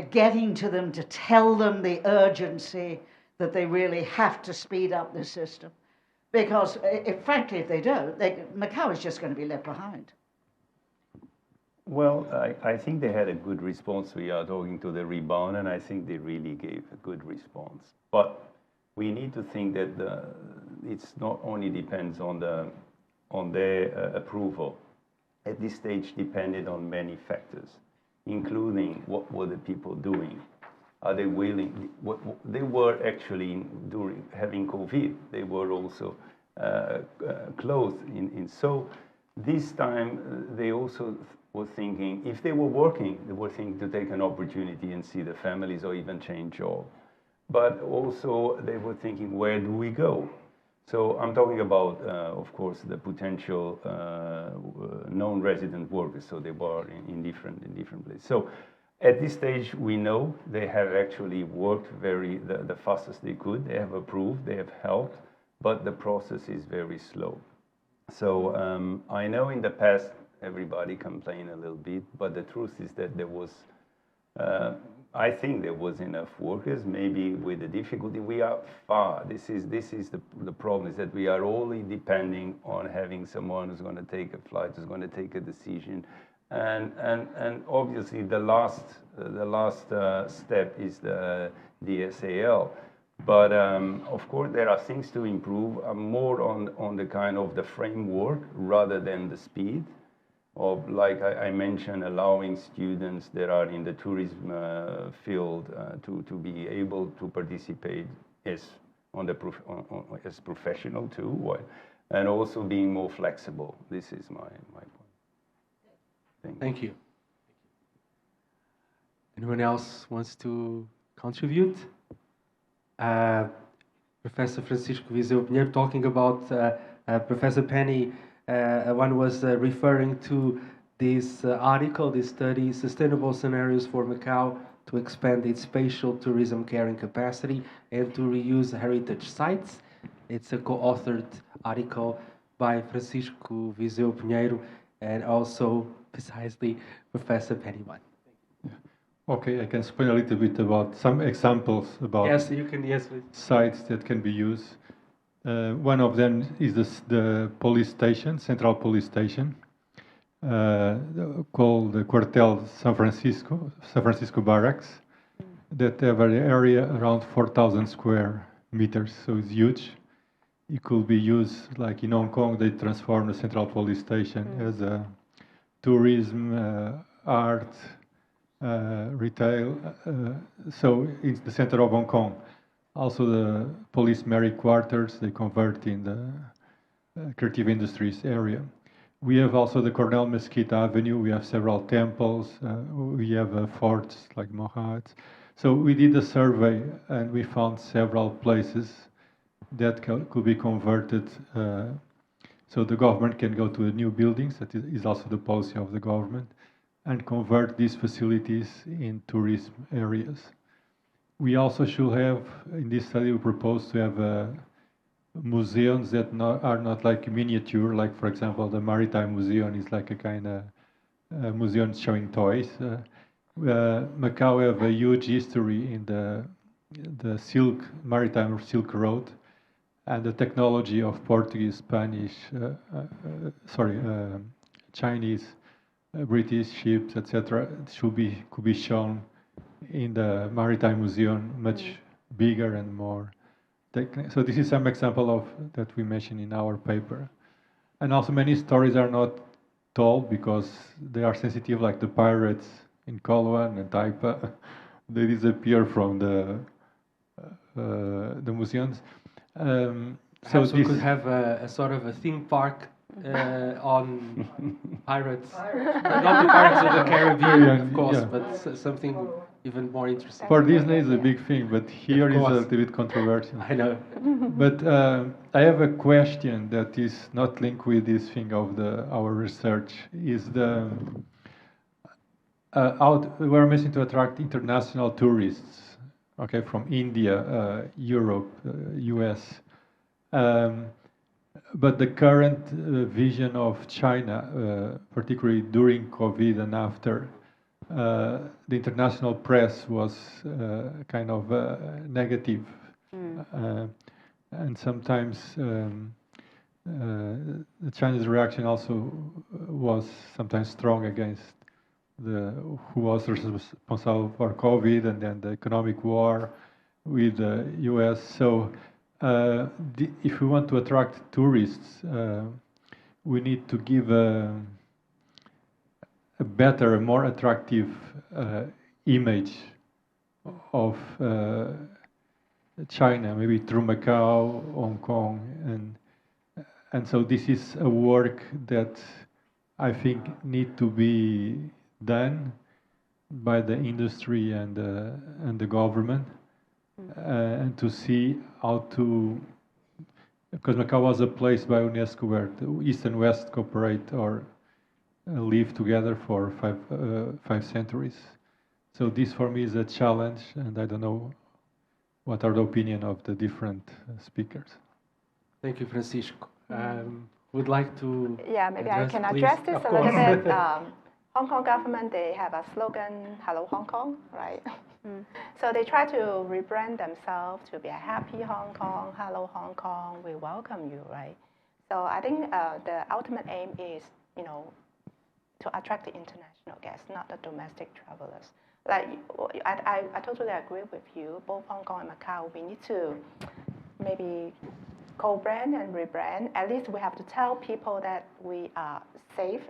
getting to them to tell them the urgency that they really have to speed up this system? Because, frankly, if they don't, Macau is just going to be left behind.
Well, I think they had a good response. We are talking to the rebound, and I think they really gave a good response. But we need to think that it's not only depends on their approval. At this stage, depended on many factors, including what were the people doing. Are they willing? They were actually during having COVID. They were also closed. So this time they also were thinking, if they were working, they were thinking to take an opportunity and see the families or even change job. But also they were thinking, where do we go? So I'm talking about, of course, the potential non-resident workers. So they were in different places. So at this stage, we know they have actually worked the fastest they could. They have approved, they have helped, but the process is very slow. So I know in the past, everybody complained a little bit, but the truth is that there was, I think there was enough workers. Maybe with the difficulty, we are far. This is the problem, is that we are only depending on having someone who's going to take a flight, who's going to take a decision. And obviously the last step is the DSAL. But of course there are things to improve, more on the kind of the framework rather than the speed of, like I mentioned, allowing students that are in the tourism field to be able to participate as professional too, and also being more flexible. This is my point.
Thank you. Anyone else wants to contribute? Professor Francisco Viseu Pinheiro, talking about Professor Penny, one was referring to this article, this study, Sustainable Scenarios for Macau to Expand its Spatial Tourism Carrying Capacity and to Reuse Heritage Sites. It's a co-authored article by Francisco Viseu Pinheiro and also precisely Professor Penny.
Okay, I can explain a little bit about some examples about sites that can be used. One of them is the police station, Central Police Station, called the Cuartel San Francisco Barracks, that have an area around 4,000 square meters, so it's huge. It could be used, like in Hong Kong, they transformed the Central Police Station as a tourism, art, retail, so it's the center of Hong Kong. Also the police merit quarters, they convert in the creative industries area. We have also the Cornell Mesquita Avenue, we have several temples, we have forts like Mohat. So we did a survey and we found several places that could be converted, so the government can go to the new buildings, that is also the policy of the government, and convert these facilities in tourism areas. We also should have, in this study, we propose to have museums that are not like miniature, like for example, the Maritime Museum is like a kind of museum showing toys. Macau have a huge history in the maritime Silk Road, and the technology of Portuguese, Spanish, Chinese, British ships, etc., could be shown in the Maritime Museum, much bigger and more technical. So this is some example of that we mentioned in our paper. And also many stories are not told because they are sensitive, like the pirates in Koloan and Taipa. They disappear from the museums.
Perhaps we could have a sort of a theme park on pirates. Not the Pirates of the Caribbean, of course, but something even more interesting.
For Disney is a big thing, but here is a little bit controversial.
I know.
But I have a question that is not linked with this thing of our research. Is we're missing to attract international tourists, okay, from India, Europe, US. But the current vision of China, particularly during COVID and after, the international press was kind of negative. And sometimes the Chinese reaction also was sometimes strong against who was responsible for COVID and then the economic war with the US. So if we want to attract tourists, we need to give a better, a more attractive image of China, maybe through Macau, Hong Kong, and so this is a work that I think need to be done by the industry and the government, and to see how to, because Macau was a place by UNESCO where the East and West cooperate or live together for five centuries. So this for me is a challenge, and I don't know what are the opinion of the different speakers.
Thank you, Francisco. Would like to
maybe I can address this a little bit. Hong Kong government, they have a slogan, "Hello Hong Kong," right? So they try to rebrand themselves to be a happy Hong Kong, hello Hong Kong, we welcome you, right? So I think the ultimate aim is, to attract the international guests, not the domestic travelers. Like I totally agree with you. Both Hong Kong and Macau, we need to maybe co-brand and rebrand. At least we have to tell people that we are safe,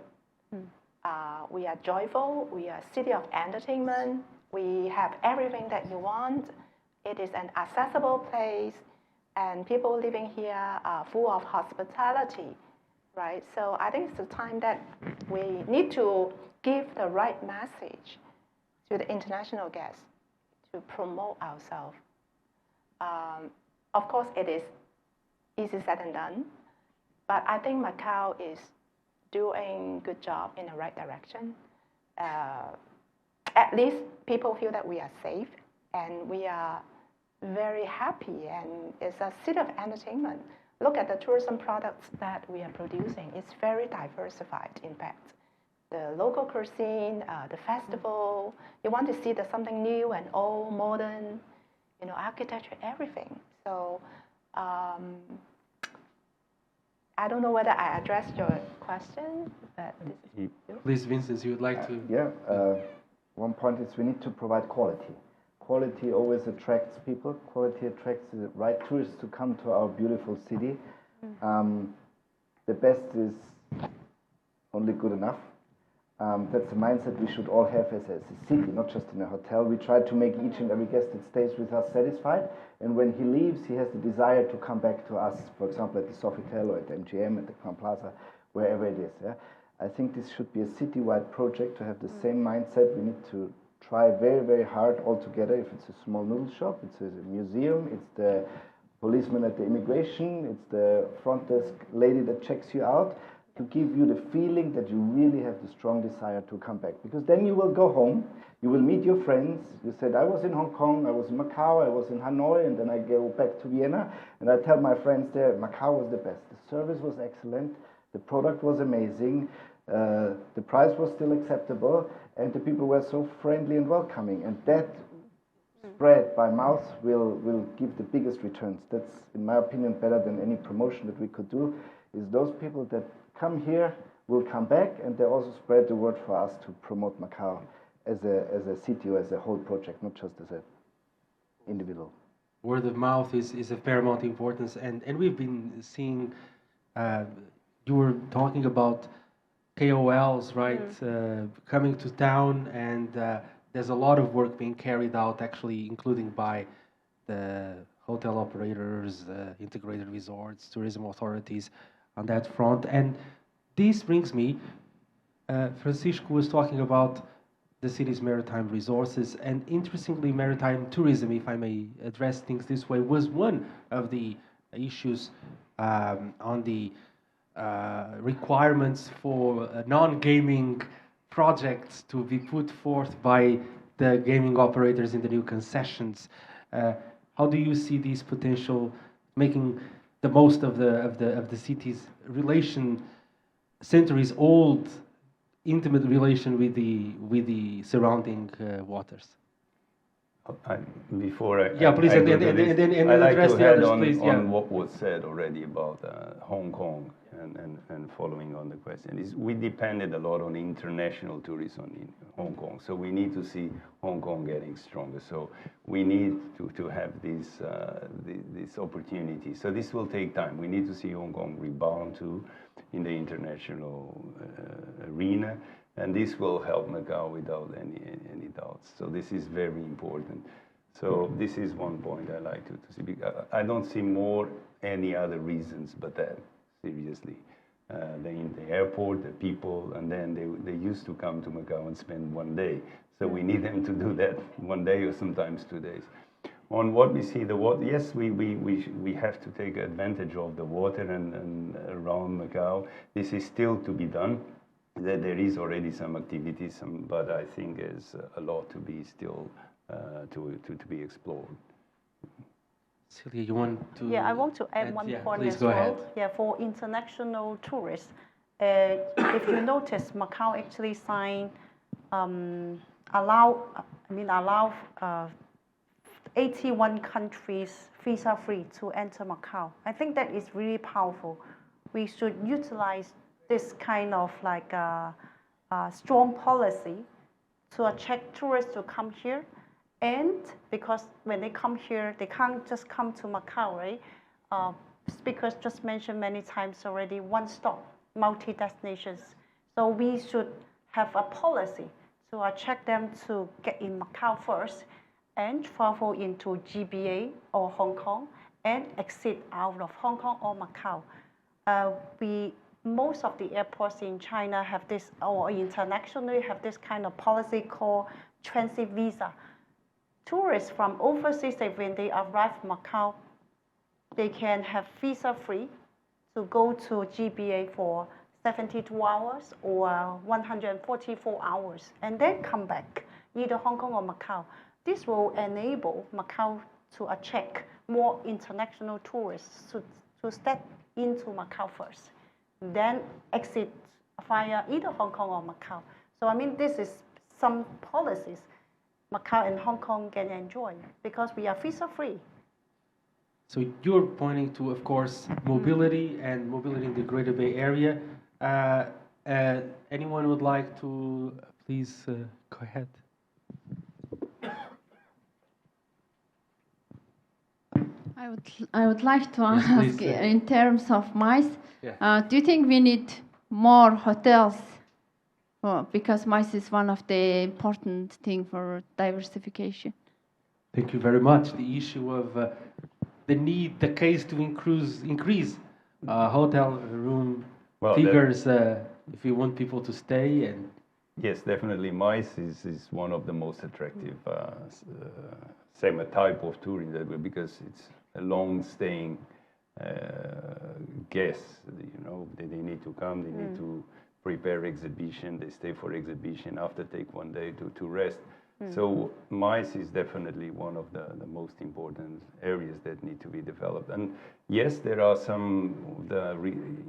we are joyful, we are a city of entertainment, we have everything that you want. It is an accessible place, and people living here are full of hospitality, right? So I think it's the time that we need to give the right message to the international guests to promote ourselves. Of course, it is easy said than done, but I think Macau is doing a good job in the right direction. At least people feel that we are safe and we are very happy, and it's a city of entertainment. Look at the tourism products that we are producing. It's very diversified, in fact. The local cuisine, the festival, you want to see something new and old, modern, architecture, everything. So I don't know whether I addressed your question, but this is you.
Please, Vincent, you would like to?
One point is we need to provide quality. Quality always attracts people. Quality attracts the right tourists to come to our beautiful city. The best is only good enough. That's the mindset we should all have as a city, not just in a hotel. We try to make each and every guest that stays with us satisfied, and when he leaves, he has the desire to come back to us, for example, at the Sofitel or at the MGM, at the Crown Plaza, wherever it is. Yeah? I think this should be a citywide project to have the same mindset. We need to try very, very hard all together. If it's a small noodle shop, it's a museum, it's the policeman at the immigration, it's the front desk lady that checks you out, to give you the feeling that you really have the strong desire to come back. Because then you will go home, you will meet your friends, you said, I was in Hong Kong, I was in Macau, I was in Hanoi, and then I go back to Vienna, and I tell my friends there, Macau was the best. The service was excellent, The product was amazing, the price was still acceptable, and the people were so friendly and welcoming. And that spread by mouth will give the biggest returns. That's, in my opinion, better than any promotion that we could do, is those people that come here will come back, and they also spread the word for us to promote Macau as a city or as a whole project, not just as an individual.
Word of mouth is of paramount importance, and we've been seeing, you were talking about KOLs, right, coming to town, and there's a lot of work being carried out, actually, including by the hotel operators, integrated resorts, tourism authorities on that front. And this brings me, Francisco was talking about the city's maritime resources, and interestingly, maritime tourism, if I may address things this way, was one of the issues on the requirements for non-gaming projects to be put forth by the gaming operators in the new concessions. How do you see these potential, making the most of the city's relation, centuries old, intimate relation with the surrounding waters?
Before I
Yeah, please,
I
and
go
then-
to
and
this,
then
I like
address
to
the
add
others,
on,
please,
on
yeah.
what was said already about Hong Kong and following on the question is we depended a lot on international tourism in Hong Kong, so we need to see Hong Kong getting stronger. So we need to have this opportunity. So this will take time. We need to see Hong Kong rebound too in the international arena, and this will help Macau without any doubts. So this is very important. So this is one point I like to see. I don't see any other reasons but that, seriously. The airport, the people, and then they used to come to Macau and spend one day. So we need them to do that one day or sometimes 2 days. On what we see, the water, yes, we have to take advantage of the water and around Macau. This is still to be done. There is already some activities, but I think there's a lot to be still to be explored.
Celia, you want to?
Yeah, I want to add one
yeah,
point
please
as
go
well.
ahead.
Yeah, for international tourists, if you notice, Macau actually signed allow 81 countries visa-free to enter Macau. I think that is really powerful. We should utilize this kind of like strong policy to attract tourists to come here. And because when they come here, they can't just come to Macau, right? Speakers just mentioned many times already, one-stop, multi-destinations. So we should have a policy to attract them to get in Macau first and travel into GBA or Hong Kong and exit out of Hong Kong or Macau. Most of the airports in China have this, or internationally have this kind of policy called transit visa. Tourists from overseas, when they arrive in Macau, they can have visa-free to go to GBA for 72 hours or 144 hours, and then come back, either Hong Kong or Macau. This will enable Macau to attract more international tourists to step into Macau first, then exit via either Hong Kong or Macau. So I mean, this is some policies Macau and Hong Kong can enjoy because we are visa-free.
So you're pointing to, of course, mobility and mobility in the Greater Bay Area. Anyone would like to please go ahead?
I would like to
Yes,
ask,
please.
in terms of MICE,
Yeah.
do you think we need more hotels? Well, because MICE is one of the important thing for diversification.
Thank you very much. The issue of the case to increase hotel room
Well,
figures if you want people to stay. And
yes, definitely. MICE is one of the most attractive same type of tourism because it's a long-staying guests. You know, they need to come. They need to prepare exhibition. They stay for exhibition. After take one day to rest. So MICE is definitely one of the most important areas that need to be developed. And yes, there are some of the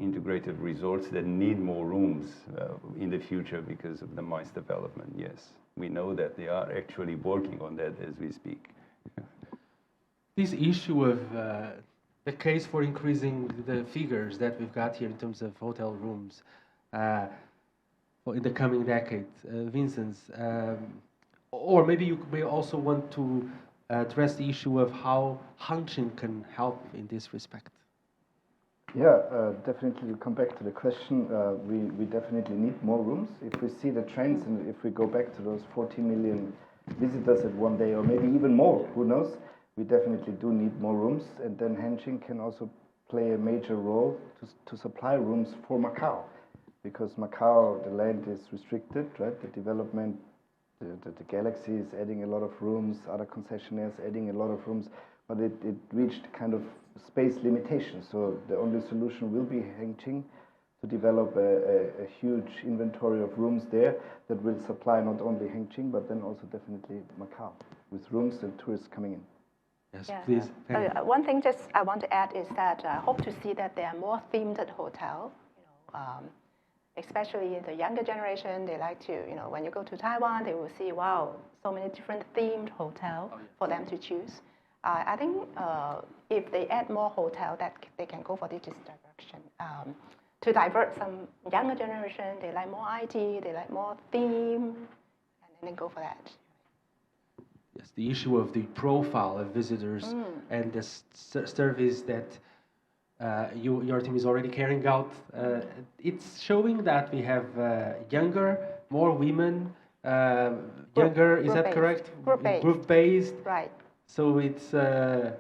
integrated resorts that need more rooms in the future because of the MICE development, yes. We know that they are actually working on that as we speak.
This issue of the case for increasing the figures that we've got here in terms of hotel rooms in the coming decade, Vincent, or maybe you may also want to address the issue of how Hengqin can help in this respect.
Yeah, definitely to come back to the question, we definitely need more rooms. If we see the trends and if we go back to those 40 million visitors at one day, or maybe even more, who knows, we definitely do need more rooms. And then Hengqin can also play a major role to supply rooms for Macau. Because Macau, the land is restricted, right? The development, the Galaxy is adding a lot of rooms, other concessionaires adding a lot of rooms, but it reached kind of space limitations. So the only solution will be Hengqin to develop a huge inventory of rooms there that will supply not only Hengqin, but then also definitely Macau, with rooms and tourists coming in.
Yes,
Yeah.
please.
One thing just I want to add is that I hope to see that there are more themed hotels. Especially the younger generation, they like to, when you go to Taiwan, they will see, wow, so many different themed hotels for them to choose. I think if they add more hotels, that they can go for this direction. To divert some younger generation, they like more IT, they like more theme, and then go for that.
Yes, the issue of the profile of visitors and the service that your team is already carrying out. It's showing that we have younger, more women, younger, is that correct? Group-based.
Right.
So it's, and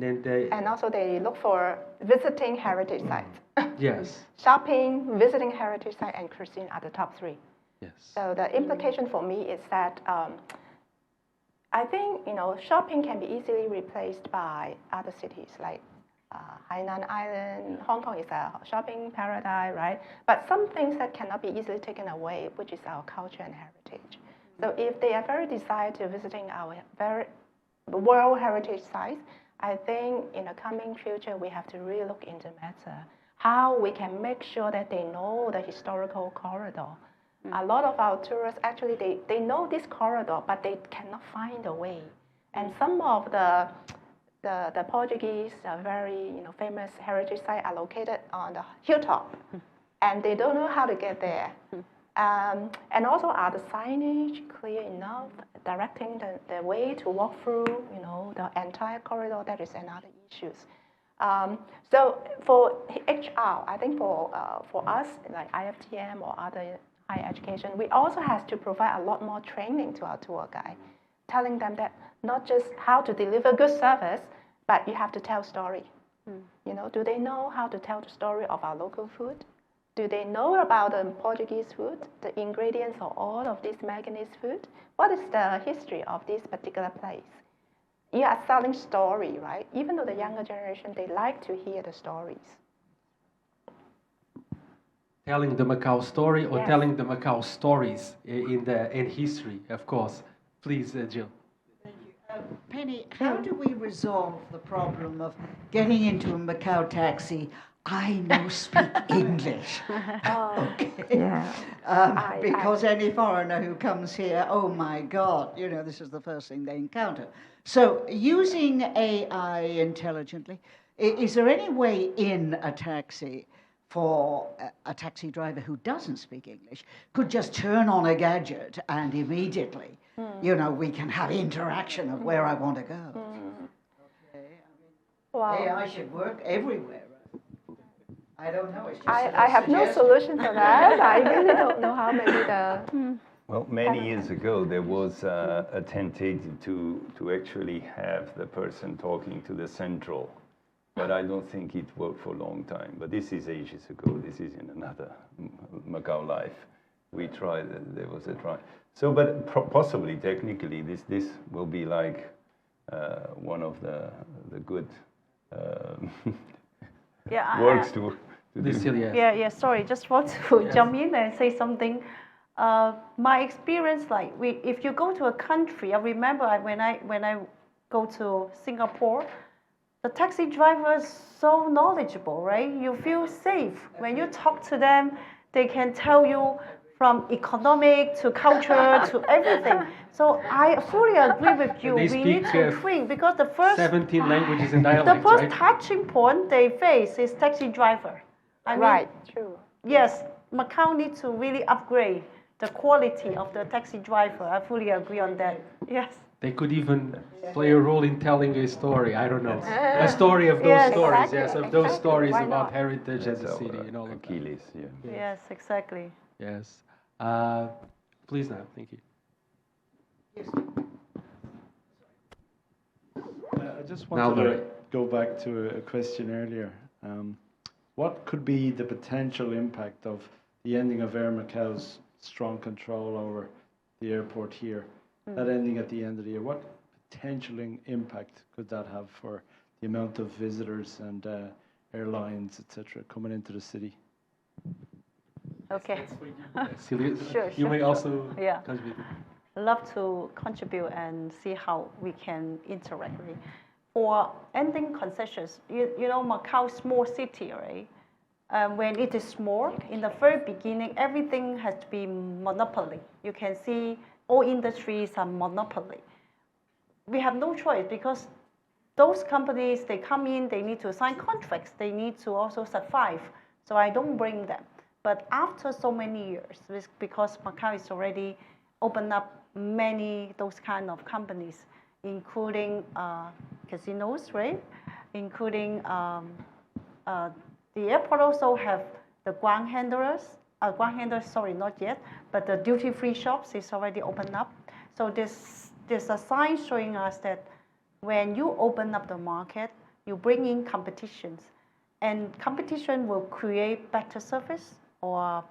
then they...
And also they look for visiting heritage sites.
Yes.
Shopping, visiting heritage site, and cuisine are the top three.
Yes.
So the implication for me is that I think shopping can be easily replaced by other cities like Hainan Island. Hong Kong is a shopping paradise, right? But some things that cannot be easily taken away, which is our culture and heritage. So if they are very desired to visiting our very World Heritage sites, I think in the coming future we have to really look into the matter how we can make sure that they know the historical corridor. A lot of our tourists, actually, they know this corridor, but they cannot find a way. And some of the Portuguese very famous heritage sites are located on the hilltop, and they don't know how to get there. And also, are the signage clear enough, directing the way to walk through the entire corridor? That is another issue. So for HR, I think for us, like IFTM or other higher education, we also have to provide a lot more training to our tour guide, telling them that not just how to deliver good service, but you have to tell story. Do they know how to tell the story of our local food? Do they know about the Portuguese food, the ingredients of all of this Macanese food? What is the history of this particular place? You are selling story, right? Even though the younger generation, they like to hear the stories.
Telling the Macau story or
Yes.
telling the Macau stories in history, of course. Please, Jill.
Thank you. Penny, how do we resolve the problem of getting into a Macau taxi? I no speak English. Okay.
Yeah.
Because any foreigner who comes here, oh my God, this is the first thing they encounter. So using AI intelligently, is there any way in a taxi for a taxi driver who doesn't speak English could just turn on a gadget and immediately, we can have interaction of where I want to go? Okay,
Wow.
AI should work everywhere. I don't know. It's just
I have no solution for that. I really don't know how maybe the...
Well, many years ago, there was a tentative to actually have the person talking to the central, but I don't think it worked for a long time. But this is ages ago. This is in another Macau life. We tried, there was a try. So, but possibly, technically, this will be like one of the good
Yeah,
works to do.
Yeah, sorry, just want to jump in and say something. My experience, like if you go to a country, I remember when I go to Singapore, the taxi driver is so knowledgeable, right? You feel safe when you talk to them. They can tell you from economic to culture to everything. So I fully agree with you.
They
We need
speak,
to train because the first
17 languages and
the
dialects,
first
right?
touching point they face is taxi driver. I mean,
Right, true.
yes, Macau needs to really upgrade the quality of the taxi driver. I fully agree on that. Yes.
They could even play a role in telling a story. I don't know. A story of those
Yes.
stories,
Exactly,
yes, of those
exactly.
stories
Why
about
not?
heritage of
That's
the city
our
and all of that.
Achilles, yeah.
Yes, exactly.
Yes. Please now, thank you.
I just
Now,
wanted
Murray.
to go back to a question earlier. What could be the potential impact of the ending of Air Macau's strong control over the airport here? That ending at the end of the year, what potential impact could that have for the amount of visitors and airlines, etc., coming into the city?
Okay.
Celia,
Sure,
you
sure,
may
sure.
also
Yeah.
contribute.
Love to contribute and see how we can interact. Right? For ending concessions, you know, Macau small city, right? When it is small, in the very beginning, everything has to be monopoly. You can see all industries are monopoly. We have no choice because those companies, they come in, they need to sign contracts, they need to also survive. So I don't bring them. But after so many years, because Macau is already opened up many those kind of companies, including casinos, right? Including the airport also have the ground handlers, sorry, not yet, but the duty-free shops is already opened up. So there's a sign showing us that when you open up the market, you bring in competitions, and competition will create better service or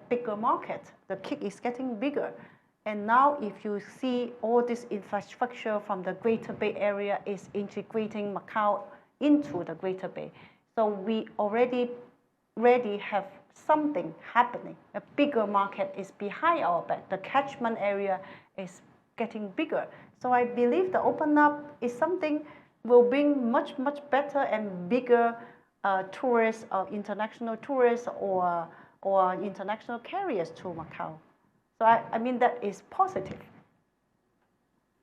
bigger market. The cake is getting bigger. And now if you see all this infrastructure from the Greater Bay Area is integrating Macau into the Greater Bay. So we already have something happening. A bigger market is behind our back. The catchment area is getting bigger. So I believe the open up is something will bring much, much better and bigger tourists, international tourists or international carriers to Macau. So I mean that is positive.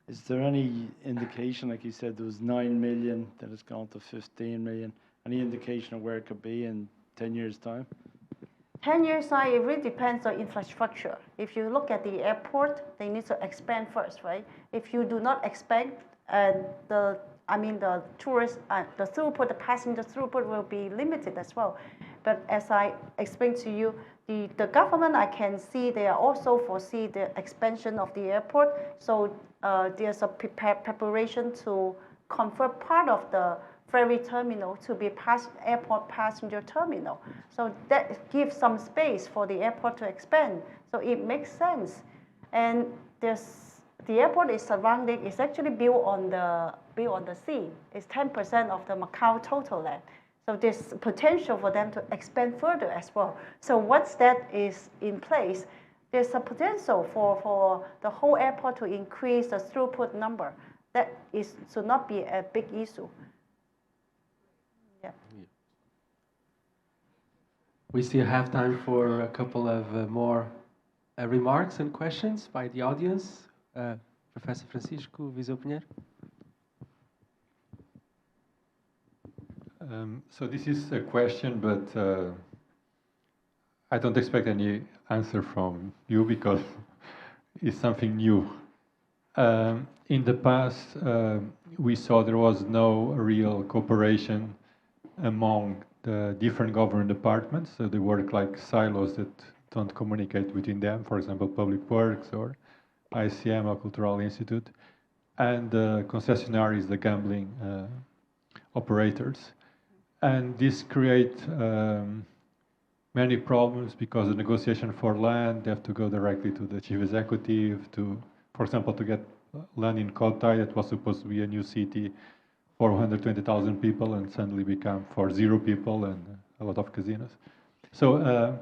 Is there any indication, like you said, there was 9 million, then it's gone to 15 million? Any indication of where it could be in 10 years' time?
10 years time, it really depends on infrastructure. If you look at the airport, they need to expand first, right? If you do not expand, the tourist, the throughput, the passenger throughput will be limited as well. But as I explained to you, the government, I can see they are also foresee the expansion of the airport. So there's a preparation to convert part of the ferry terminal to be airport passenger terminal. So that gives some space for the airport to expand. So it makes sense. And the airport is surrounding, it's actually built on the sea. It's 10% of the Macau total land. So there's potential for them to expand further as well. So once that is in place, there's a potential for the whole airport to increase the throughput number. That should not be a big issue. Yeah.
We still have time for a couple of more remarks and questions by the audience. Professor Francisco Viseu Pinheiro.
So this is a question, but I don't expect any answer from you because it's something new. In the past, we saw there was no real cooperation among the different government departments, so they work like silos that don't communicate between them, for example, Public Works or ICM or Cultural Institute, and the concessionaries, the gambling operators. And this creates many problems because the negotiation for land, they have to go directly to the chief executive for example, to get land in Cotai that was supposed to be a new city, 420,000 people, and suddenly become for 0 people and a lot of casinos. So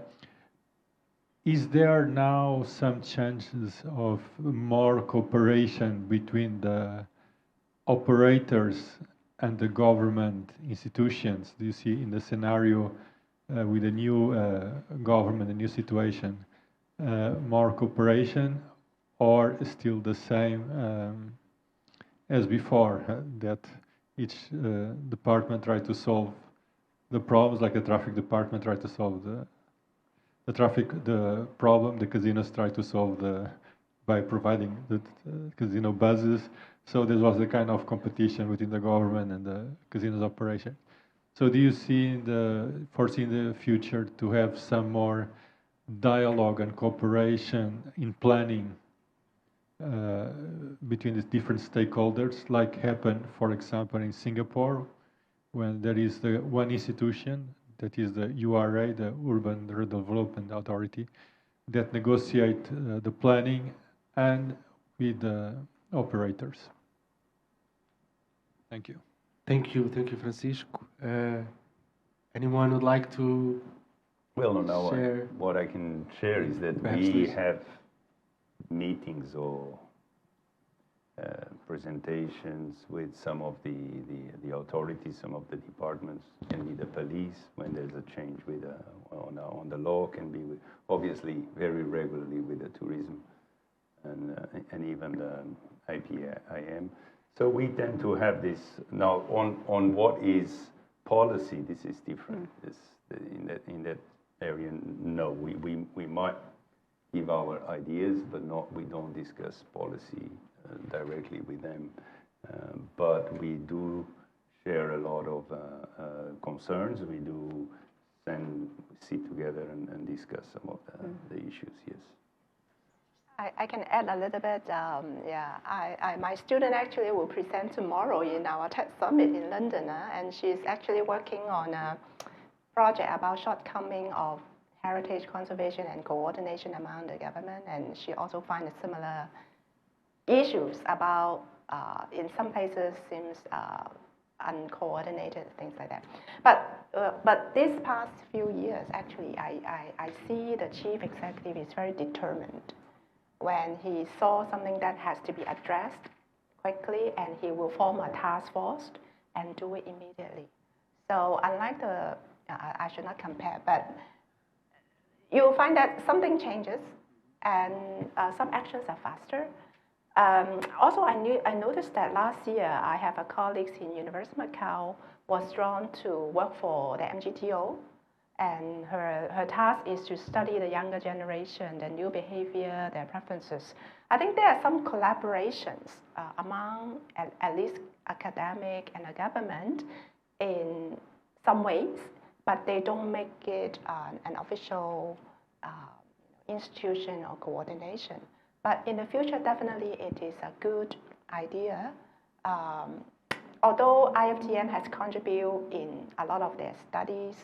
Is there now some chances of more cooperation between the operators and the government institutions? Do you see in the scenario with the new government, the new situation, more cooperation, or still the same as before, that each department try to solve the problems, like the traffic department try to solve the problem, the casinos try to solve by providing the casino buses. So this was the kind of competition within the government and the casinos operation. So do you foresee in the future to have some more dialogue and cooperation in planning between the different stakeholders, like happened, for example, in Singapore, when there is the one institution, that is the URA, the Urban Redevelopment Authority, that negotiate the planning and with the operators. Thank you.
Thank you, Francisco. Anyone would like to share?
What I can share is that
Perhaps
we
Luis.
have meetings or presentations with some of the authorities, some of the departments, can be the police when there's a change with on the law, can be obviously very regularly with the tourism and even the IPIM. So we tend to have this now on what is policy. This is different. In that area, no, we might give our ideas, but we don't discuss policy directly with them. But we do share a lot of concerns. We do sit together and discuss some of the issues, yes.
I can add a little bit. My student actually will present tomorrow in our tech summit in London, and she's actually working on a project about shortcoming of heritage conservation and coordination among the government, and she also finds similar issues about, in some places, seems uncoordinated, things like that. But this past few years, actually, I see the chief executive is very determined. When he saw something that has to be addressed quickly, and he will form a task force and do it immediately. So unlike I should not compare, but you'll find that something changes and some actions are faster. Also, I noticed that last year I have a colleague in University of Macau was drawn to work for the MGTO, and her task is to study the younger generation, their new behavior, their preferences. I think there are some collaborations among at least academic and the government in some ways, but they don't make it an official institution or coordination. But in the future, definitely it is a good idea. Although IFTM has contributed in a lot of their studies,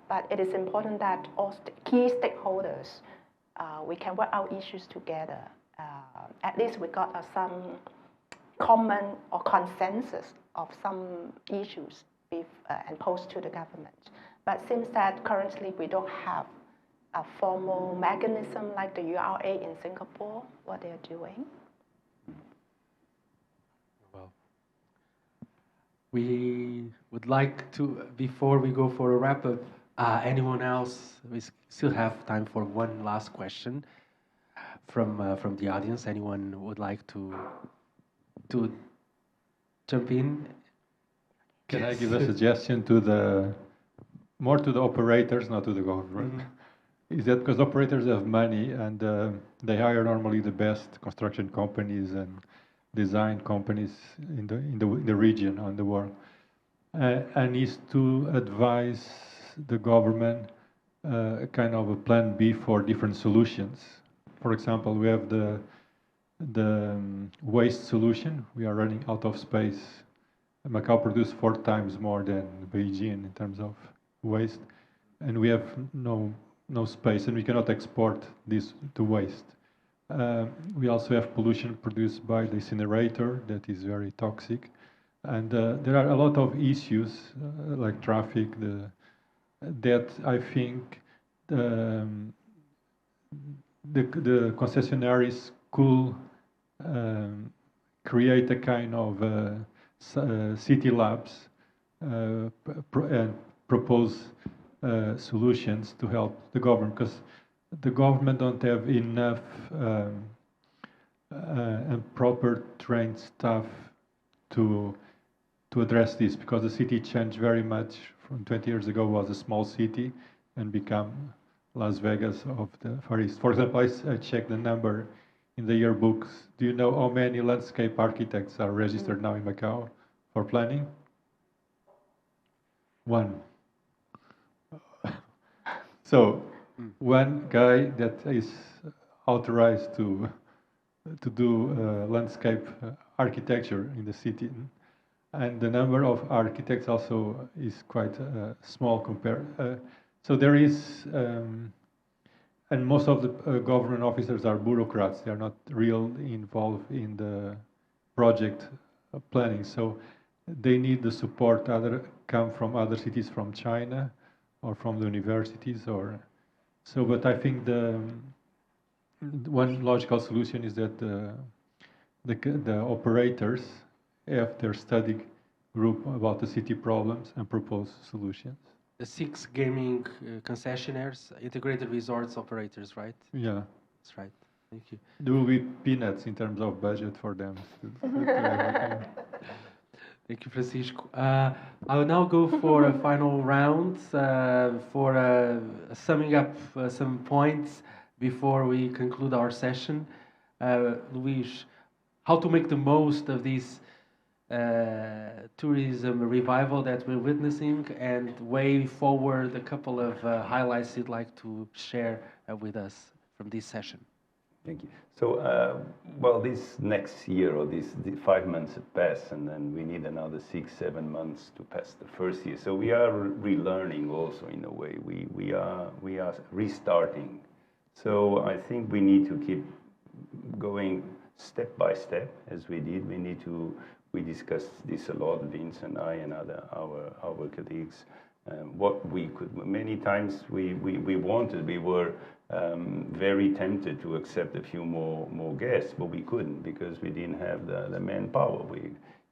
but it is important that all key stakeholders, we can work out issues together. At least we got some common or consensus of some issues and posed to the government. But seems that currently we don't have a formal mechanism like the URA in Singapore, what they're doing.
Well, we would like to, before we go for a wrap-up, anyone else, we still have time for one last question from the audience. Anyone would like to jump in?
Can I give a suggestion more to the operators, not to the government? Mm-hmm. Is that because operators have money and they hire normally the best construction companies and design companies in the region and the world, and is to advise the government kind of a plan B for different solutions. For example, we have the waste solution. We are running out of space. Macau produces 4 times more than Beijing in terms of waste, and we have no space, and we cannot export this to waste. We also have pollution produced by the incinerator that is very toxic, and there are a lot of issues like traffic that I think the concessionaires could create a kind of city labs and propose solutions to help the government, because the government don't have enough and proper trained staff to address this, because the city changed very much. From 20 years ago was a small city and become Las Vegas of the Far East. For example, I checked the number in the yearbooks. Do you know how many landscape architects are registered now in Macau for planning? One. So one guy that is authorized to do landscape architecture in the city, and the number of architects also is quite small compared. So there is, and most of the government officers are bureaucrats. They are not really involved in the project planning. So they need the support come from other cities, from China, or from the universities, or so. But I think the one logical solution is that the operators have their study group about the city problems and propose solutions.
The 6 gaming concessionaires, integrated resorts operators, right?
Yeah.
That's right. Thank you.
There will be peanuts in terms of budget for them.
Thank you, Francisco. I will now go for a final round for summing up some points before we conclude our session. Luis, how to make the most of this tourism revival that we're witnessing, and way forward a couple of highlights you'd like to share with us from this session.
Thank you. So, well, this next year, or the 5 months have passed, and then we need another 6-7 months to pass the first year. So we are relearning also in a way. We are restarting. So I think we need to keep going step by step as we did. We discussed this a lot, Vince and I and our colleagues. What we could, many times we were very tempted to accept a few more guests, but we couldn't, because we didn't have the manpower.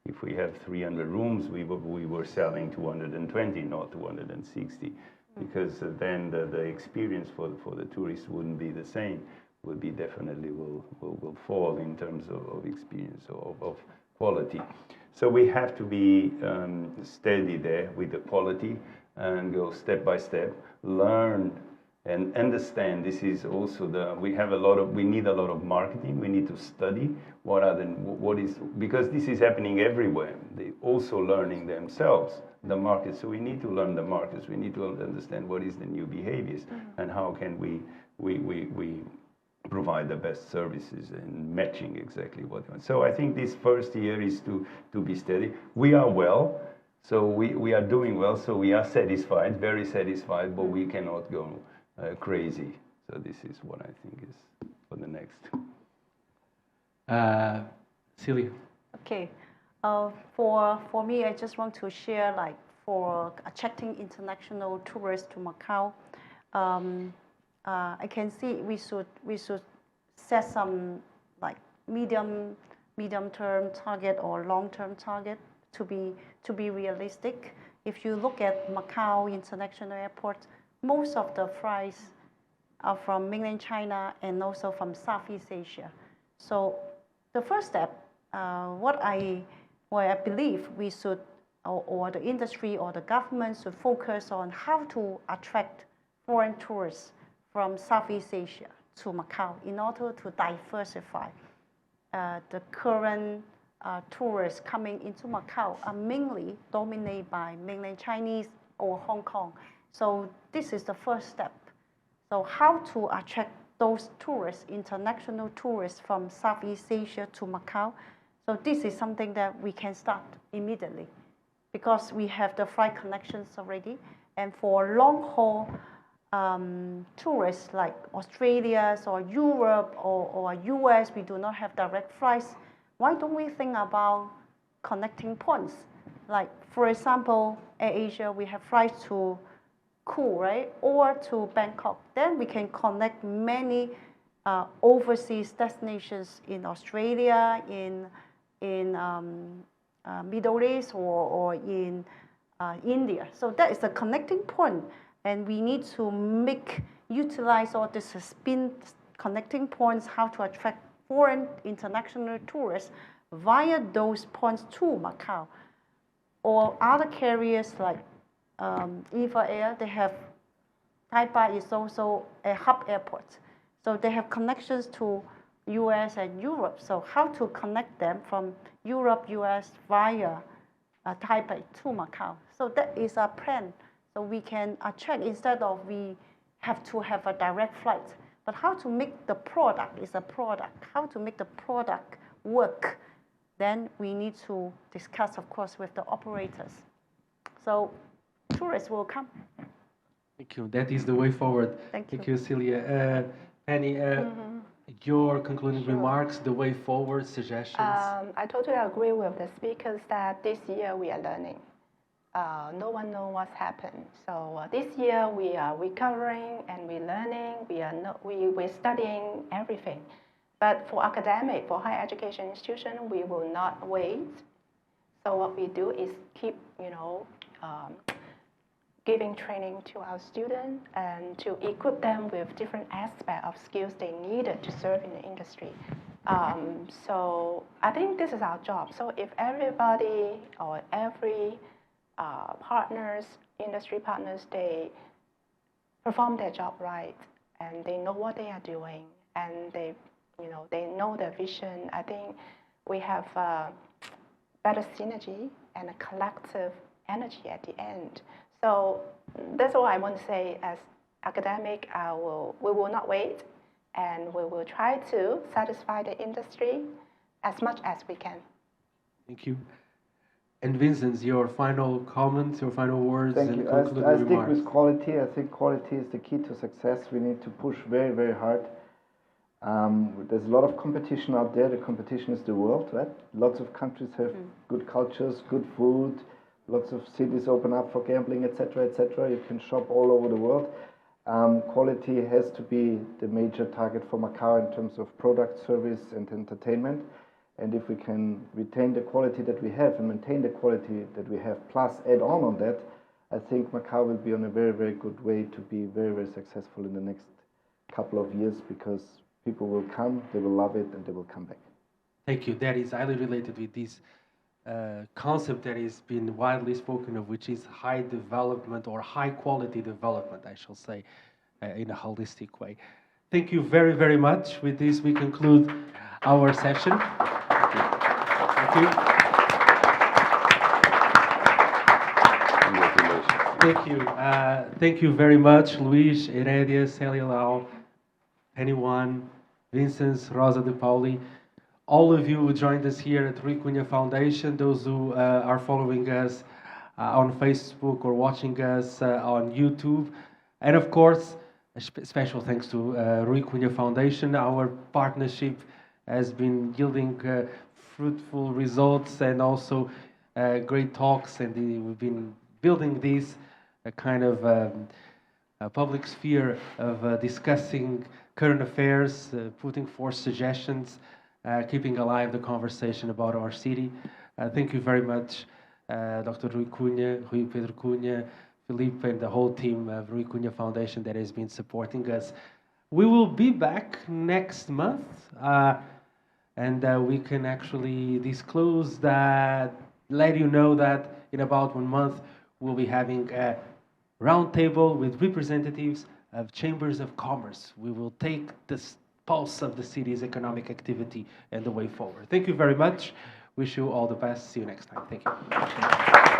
If we have 300 rooms, we were selling 220, not 260, because then the experience for the tourists wouldn't be the same. Will fall in terms of experience, of quality. So we have to be steady there with the quality and go step by step, learn and understand. This is also we need a lot of marketing. We need to study because this is happening everywhere. They also learning themselves the market. So we need to learn the markets. We need to understand what is the new behaviors and how can we provide the best services and matching exactly what we want. So I think this first year is to be steady. We are well, so we are doing well, so we are satisfied, very satisfied, but we cannot go crazy. So this is what I think is for the next.
Celia.
Okay. For me, I just want to share, like, for attracting international tourists to Macau, I can see we should set some, like, medium-term target or long-term target to be realistic. If you look at Macau International Airport, most of the flights are from mainland China and also from Southeast Asia. So the first step, what I believe we should, or the industry or the government should focus on how to attract foreign tourists from Southeast Asia to Macau in order to diversify. The current tourists coming into Macau are mainly dominated by mainland Chinese or Hong Kong. So this is the first step. So how to attract those tourists, international tourists from Southeast Asia to Macau? So this is something that we can start immediately, because we have the flight connections already. And for long-haul tourists like Australia or Europe or US, we do not have direct flights. Why don't we think about connecting points? Like, for example, Air Asia, we have flights to Cool, right? Or to Bangkok. Then we can connect many overseas destinations in Australia, in Middle East, or in India. So that is a connecting point, and we need to utilize all these spin connecting points, how to attract foreign international tourists via those points to Macau. Or other carriers like EVA Air, they have, Taipei is also a hub airport. So they have connections to US and Europe. So how to connect them from Europe, US via Taipei to Macau. So that is our plan. So we can attract, instead of we have to have a direct flight, but how to make the product is a product. How to make the product work, then we need to discuss, of course, with the operators. So tourists will come.
Thank you. That is the way forward.
Thank you.
Celia. Penny, your concluding remarks, the way forward, suggestions?
I totally agree with the speakers that this year we are learning. No one knows what's happened. So this year we are recovering and we're learning. We're studying everything. But for academic, for higher education institution, we will not wait. So what we do is keep, giving training to our students and to equip them with different aspects of skills they needed to serve in the industry. So I think this is our job. So if everybody or every industry partners, they perform their job right and they know what they are doing and they know their vision, I think we have better synergy and a collective energy at the end. So that's all I want to say. As academic, we will not wait, and we will try to satisfy the industry as much as we can.
Thank you. And Vincent, your final comments, your final words.
Thank
and
you.
concluding
I stick
remarks.
with quality. I think quality is the key to success. We need to push very, very hard. There's a lot of competition out there. The competition is the world, right? Lots of countries have good cultures, good food. Lots of cities open up for gambling, etc., etc. You can shop all over the world. Quality has to be the major target for Macau in terms of product, service, and entertainment. And if we can retain the quality that we have and maintain the quality that we have, plus add on that, I think Macau will be on a very, very good way to be very, very successful in the next couple of years, because people will come, they will love it, and they will come back.
Thank you. That is highly related with this concept that has been widely spoken of, which is high development or high quality development, I shall say, in a holistic way. Thank you very, very much. With this, we conclude our session. Thank you. Thank you. Thank you very much, Luis, Heredia, Celia Lau, anyone, Vincent, Rosa de Pauli, all of you who joined us here at Rui Cunha Foundation, those who are following us on Facebook or watching us on YouTube, and of course, a special thanks to Rui Cunha Foundation. Our partnership has been yielding fruitful results and also great talks, and we've been building this kind of a public sphere of discussing current affairs, putting forth suggestions, keeping alive the conversation about our city. Thank you very much, Dr. Rui Cunha, Rui Pedro Cunha, Felipe, and the whole team of Rui Cunha Foundation that has been supporting us. We will be back next month, and we can actually disclose that, let you know that in about 1 month, we'll be having a roundtable with representatives of chambers of commerce. We will take the pulse of the city's economic activity and the way forward. Thank you very much. Wish you all the best. See you next time. Thank you.